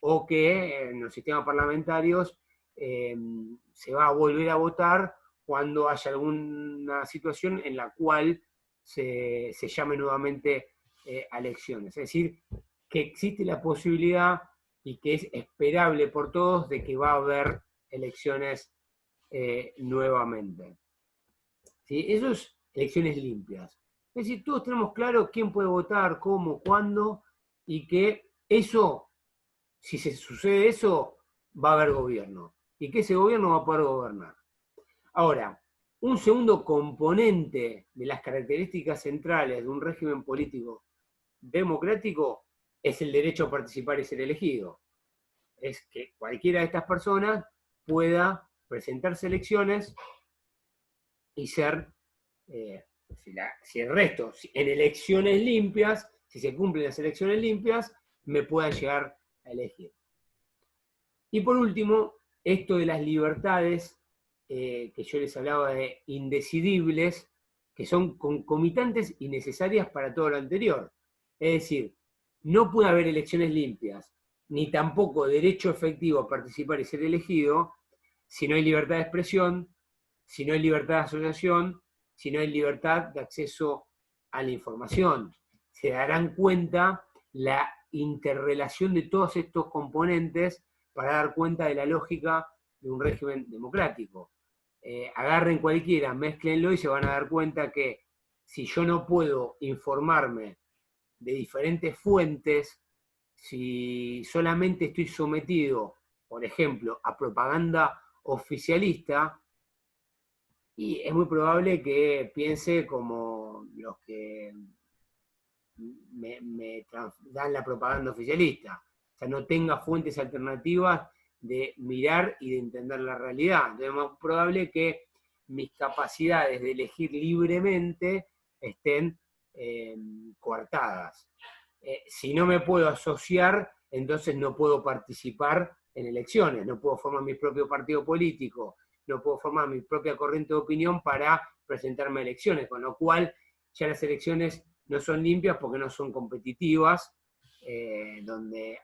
o que en los sistemas parlamentarios se va a volver a votar cuando haya alguna situación en la cual se llame nuevamente a elecciones. Es decir, que existe la posibilidad y que es esperable por todos de que va a haber elecciones nuevamente. ¿Sí? Eso es elecciones limpias. Es decir, todos tenemos claro quién puede votar, cómo, cuándo, y que eso, si se sucede eso, va a haber gobierno. Y que ese gobierno va a poder gobernar. Ahora, un segundo componente de las características centrales de un régimen político democrático es el derecho a participar y ser elegido. Es que cualquiera de estas personas pueda presentarse a elecciones y ser, si el resto, en elecciones limpias, si se cumplen las elecciones limpias, me puedan llegar a elegir. Y por último, esto de las libertades, que yo les hablaba de indecidibles, que son concomitantes y necesarias para todo lo anterior. Es decir, no puede haber elecciones limpias, ni tampoco derecho efectivo a participar y ser elegido, si no hay libertad de expresión, si no hay libertad de asociación, si no hay libertad de acceso a la información. Se darán cuenta la interrelación de todos estos componentes para dar cuenta de la lógica de un régimen democrático. Agarren cualquiera, mézclenlo y se van a dar cuenta que si yo no puedo informarme de diferentes fuentes, si solamente estoy sometido, por ejemplo, a propaganda oficialista, y es muy probable que piense como los que me dan la propaganda oficialista. O sea, no tenga fuentes alternativas de mirar y de entender la realidad. Entonces es más probable que mis capacidades de elegir libremente estén coartadas. Si no me puedo asociar, entonces no puedo participar en elecciones, no puedo formar mi propio partido político, no puedo formar mi propia corriente de opinión para presentarme a elecciones, con lo cual ya las elecciones no son limpias porque no son competitivas, donde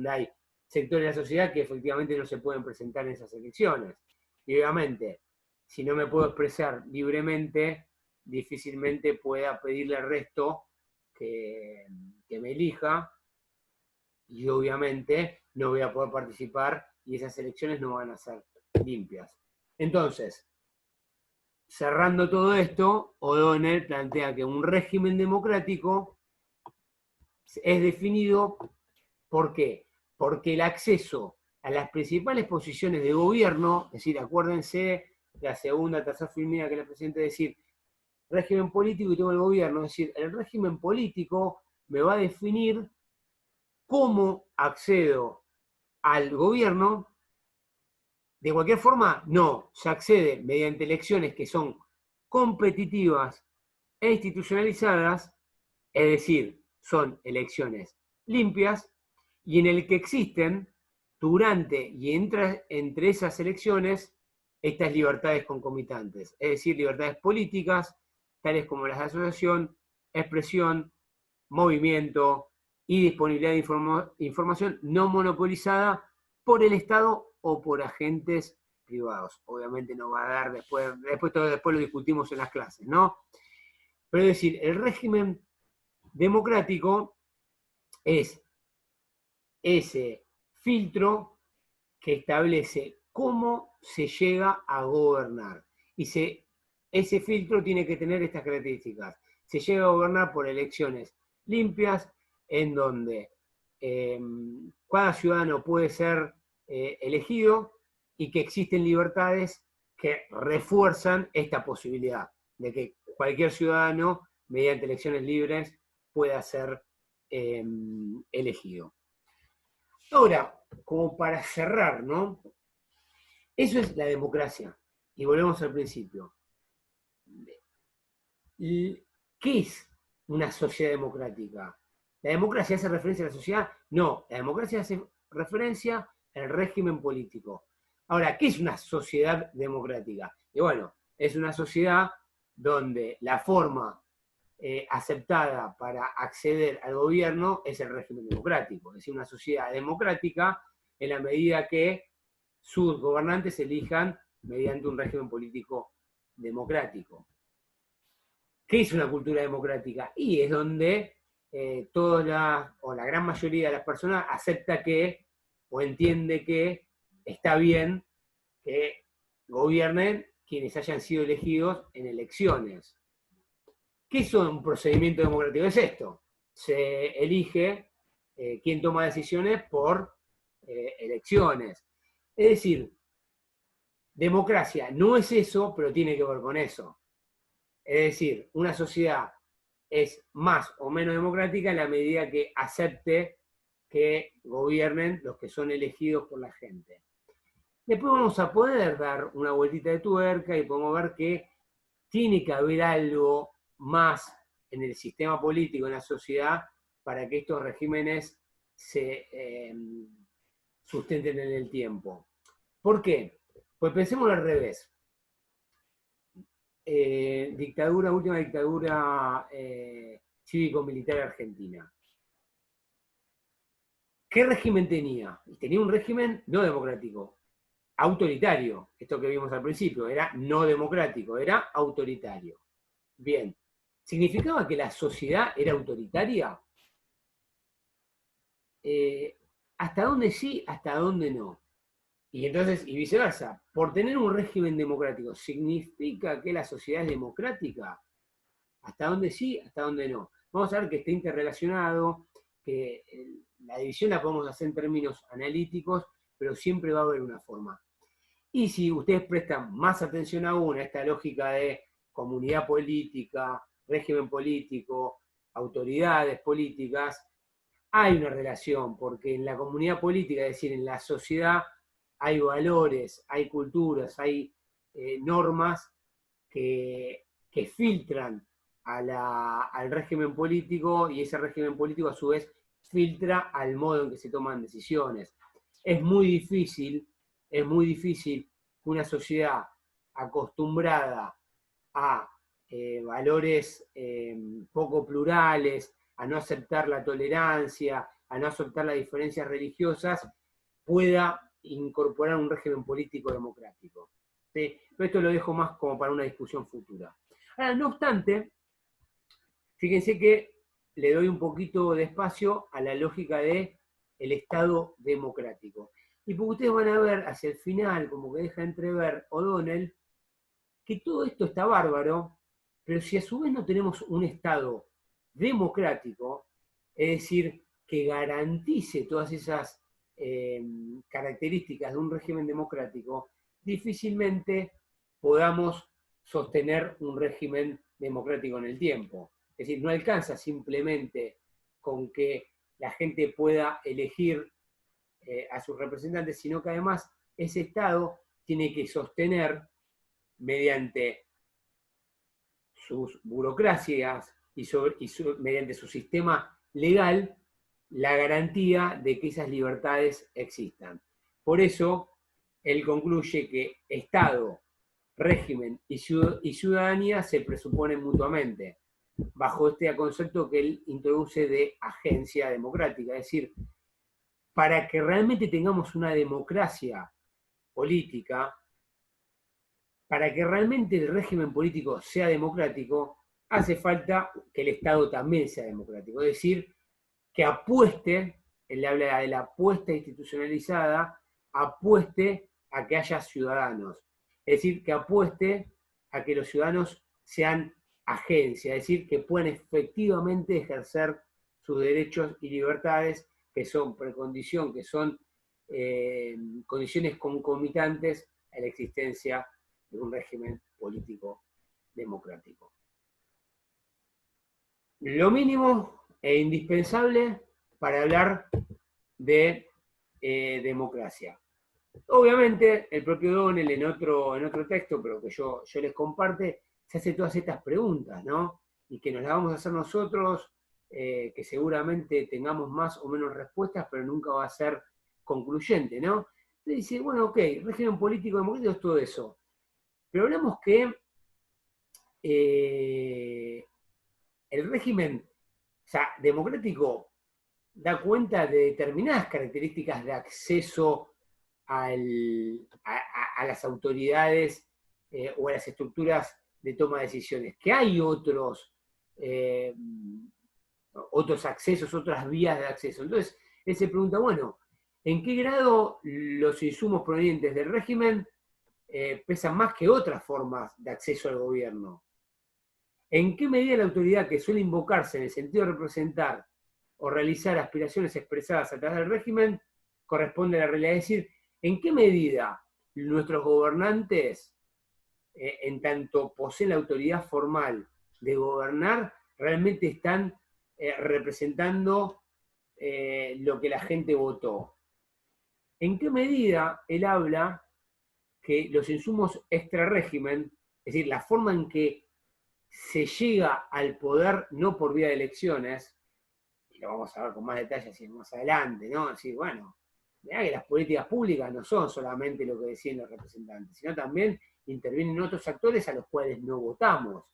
hay sectores de la sociedad que efectivamente no se pueden presentar en esas elecciones. Y obviamente, si no me puedo expresar libremente, difícilmente pueda pedirle al resto que me elija, y obviamente no voy a poder participar y esas elecciones no van a ser limpias. Entonces, cerrando todo esto, O'Donnell plantea que un régimen democrático es definido ¿Por qué? Porque el acceso a las principales posiciones de gobierno, es decir, acuérdense la segunda, tercera filmina que la presidenta decir, régimen político y tengo el gobierno, es decir, el régimen político me va a definir cómo accedo al gobierno. De cualquier forma, no, se accede mediante elecciones que son competitivas e institucionalizadas, es decir, son elecciones limpias, y en el que existen durante y entre esas elecciones estas libertades concomitantes, es decir, libertades políticas, tales como las de asociación, expresión, movimiento y disponibilidad de información no monopolizada por el Estado o por agentes privados. Obviamente no va a dar después lo discutimos en las clases, ¿no? Pero es decir, el régimen democrático es ese filtro que establece cómo se llega a gobernar. Y ese filtro tiene que tener estas características. Se llega a gobernar por elecciones limpias, en donde cada ciudadano puede ser elegido y que existen libertades que refuerzan esta posibilidad de que cualquier ciudadano, mediante elecciones libres, pueda ser elegido. Ahora, como para cerrar, ¿no? Eso es la democracia. Y volvemos al principio. ¿Qué es una sociedad democrática? ¿La democracia hace referencia a la sociedad? No, la democracia hace referencia al régimen político. Ahora, ¿qué es una sociedad democrática? Y bueno, es una sociedad donde la forma aceptada para acceder al gobierno es el régimen democrático. Es decir, una sociedad democrática en la medida que sus gobernantes se elijan mediante un régimen político democrático. ¿Qué es una cultura democrática? Y es donde o la gran mayoría de las personas acepta que o entiende que está bien que gobiernen quienes hayan sido elegidos en elecciones. ¿Qué es un procedimiento democrático? Es esto. Se elige quién toma decisiones por elecciones. Es decir, democracia no es eso, pero tiene que ver con eso. Es decir, una sociedad es más o menos democrática en la medida que acepte que gobiernen los que son elegidos por la gente. Después vamos a poder dar una vueltita de tuerca y podemos ver que tiene que haber algo más en el sistema político, en la sociedad, para que estos regímenes se sustenten en el tiempo. ¿Por qué? Pues pensemos al revés. Última dictadura cívico-militar argentina. ¿Qué régimen tenía? Tenía un régimen no democrático, autoritario. Esto que vimos al principio, era no democrático, era autoritario. Bien, ¿significaba que la sociedad era autoritaria? ¿Hasta dónde sí, hasta dónde no? Y entonces, y viceversa, por tener un régimen democrático, ¿significa que la sociedad es democrática? ¿Hasta dónde sí, hasta dónde no? Vamos a ver que está interrelacionado, que la división la podemos hacer en términos analíticos, pero siempre va a haber una forma. Y si ustedes prestan más atención aún a esta lógica de comunidad política, régimen político, autoridades políticas, hay una relación, porque en la comunidad política, es decir, en la sociedad, hay valores, hay culturas, hay normas que filtran al régimen político, y ese régimen político a su vez filtra al modo en que se toman decisiones. Es muy difícil que una sociedad acostumbrada a valores poco plurales, a no aceptar la tolerancia, a no aceptar las diferencias religiosas, pueda incorporar un régimen político democrático. ¿Sí? Pero esto lo dejo más como para una discusión futura. Ahora, no obstante, fíjense que le doy un poquito de espacio a la lógica del Estado democrático. Y porque ustedes van a ver hacia el final, como que deja entrever O'Donnell, que todo esto está bárbaro, pero si a su vez no tenemos un Estado democrático, es decir, que garantice todas esas características de un régimen democrático, difícilmente podamos sostener un régimen democrático en el tiempo. Es decir, no alcanza simplemente con que la gente pueda elegir a sus representantes, sino que además ese Estado tiene que sostener mediante sus burocracias mediante su sistema legal la garantía de que esas libertades existan. Por eso, él concluye que Estado, régimen y ciudadanía se presuponen mutuamente, bajo este concepto que él introduce de agencia democrática. Es decir, para que realmente tengamos una democracia política, para que realmente el régimen político sea democrático, hace falta que el Estado también sea democrático. Es decir, que apueste, él habla de la apuesta institucionalizada, apueste a que haya ciudadanos. Es decir, que apueste a que los ciudadanos sean agencia, es decir, que puedan efectivamente ejercer sus derechos y libertades, que son precondición, que son condiciones concomitantes a la existencia de un régimen político democrático. Lo mínimo e indispensable para hablar de democracia. Obviamente, el propio Donnell en otro texto, pero que yo les comparte, se hace todas estas preguntas, ¿no? Y que nos las vamos a hacer nosotros, que seguramente tengamos más o menos respuestas, pero nunca va a ser concluyente, ¿no? Entonces dice, bueno, ok, régimen político democrático es todo eso. Pero hablamos que el régimen, o sea, democrático da cuenta de determinadas características de acceso a las autoridades o a las estructuras de toma de decisiones, que hay otros accesos, otras vías de acceso. Entonces, él se pregunta, bueno, ¿en qué grado los insumos provenientes del régimen pesan más que otras formas de acceso al gobierno? ¿En qué medida la autoridad que suele invocarse en el sentido de representar o realizar aspiraciones expresadas a través del régimen corresponde a la realidad? Es decir, ¿en qué medida nuestros gobernantes, en tanto poseen la autoridad formal de gobernar, realmente están representando lo que la gente votó? ¿En qué medida él habla que los insumos extra régimen, es decir, la forma en que se llega al poder no por vía de elecciones, y lo vamos a ver con más detalles más adelante, ¿no? Es decir, bueno, mirá que las políticas públicas no son solamente lo que deciden los representantes, sino también intervienen otros actores a los cuales no votamos.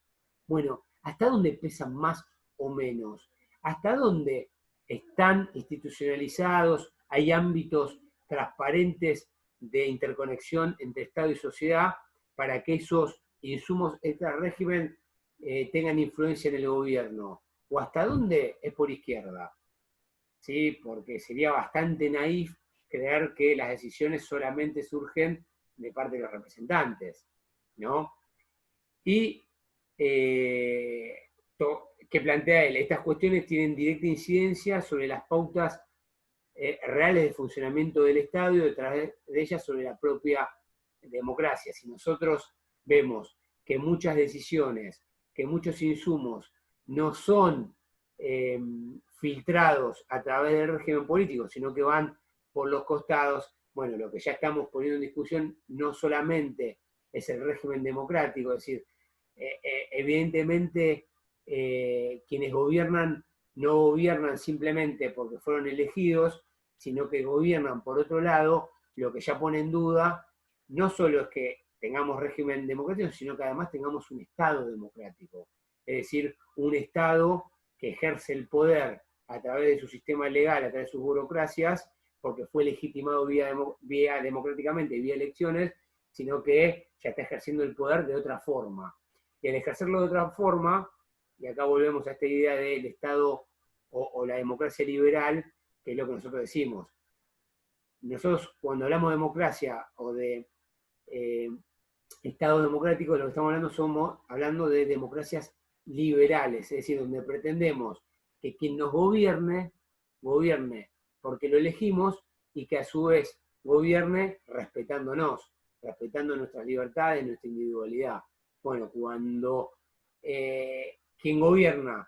Bueno, ¿hasta dónde pesan más o menos? ¿Hasta dónde están institucionalizados? ¿Hay ámbitos transparentes de interconexión entre Estado y sociedad para que esos insumos extra régimen tengan influencia en el gobierno? ¿O hasta dónde es por izquierda? ¿Sí? Porque sería bastante naif creer que las decisiones solamente surgen de parte de los representantes, ¿no? Y que plantea él, estas cuestiones tienen directa incidencia sobre las pautas reales de funcionamiento del Estado y detrás de ellas sobre la propia democracia. Si nosotros vemos que muchas decisiones, que muchos insumos no son filtrados a través del régimen político, sino que van por los costados, bueno, lo que ya estamos poniendo en discusión no solamente es el régimen democrático, es decir, evidentemente quienes gobiernan no gobiernan simplemente porque fueron elegidos, sino que gobiernan por otro lado, lo que ya pone en duda no solo es que tengamos régimen democrático, sino que además tengamos un Estado democrático, es decir, un Estado que ejerce el poder a través de su sistema legal, a través de sus burocracias, porque fue legitimado vía democráticamente, vía elecciones, sino que ya está ejerciendo el poder de otra forma. Y al ejercerlo de otra forma, y acá volvemos a esta idea del Estado o la democracia liberal, que es lo que nosotros decimos. Nosotros cuando hablamos de democracia o de Estado democrático, lo que estamos hablando de democracias liberales, es decir, donde pretendemos que quien nos gobierne gobierne porque lo elegimos y que a su vez gobierne respetándonos, respetando nuestras libertades, nuestra individualidad. Bueno, cuando quien gobierna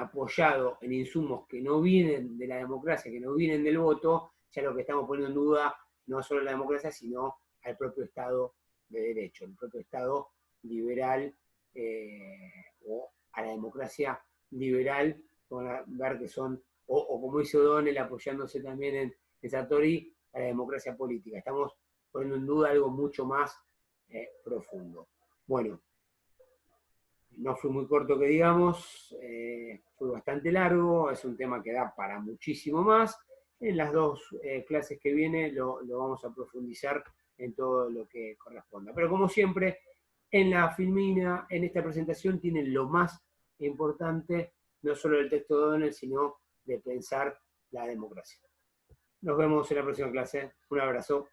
apoyado en insumos que no vienen de la democracia, que no vienen del voto, ya lo que estamos poniendo en duda no solo la democracia, sino al propio Estado de Derecho, el propio Estado liberal o a la democracia liberal, van a ver que son, o como dice O'Donnell, apoyándose también en Sartori, a la democracia política. Estamos poniendo en duda algo mucho más profundo. Bueno, no fue muy corto que digamos, fue bastante largo, es un tema que da para muchísimo más. En las dos clases que viene lo vamos a profundizar en todo lo que corresponda. Pero como siempre, en la Filmina, en esta presentación, tienen lo más importante, no solo del texto de O'Donnell, sino de pensar la democracia. Nos vemos en la próxima clase. Un abrazo.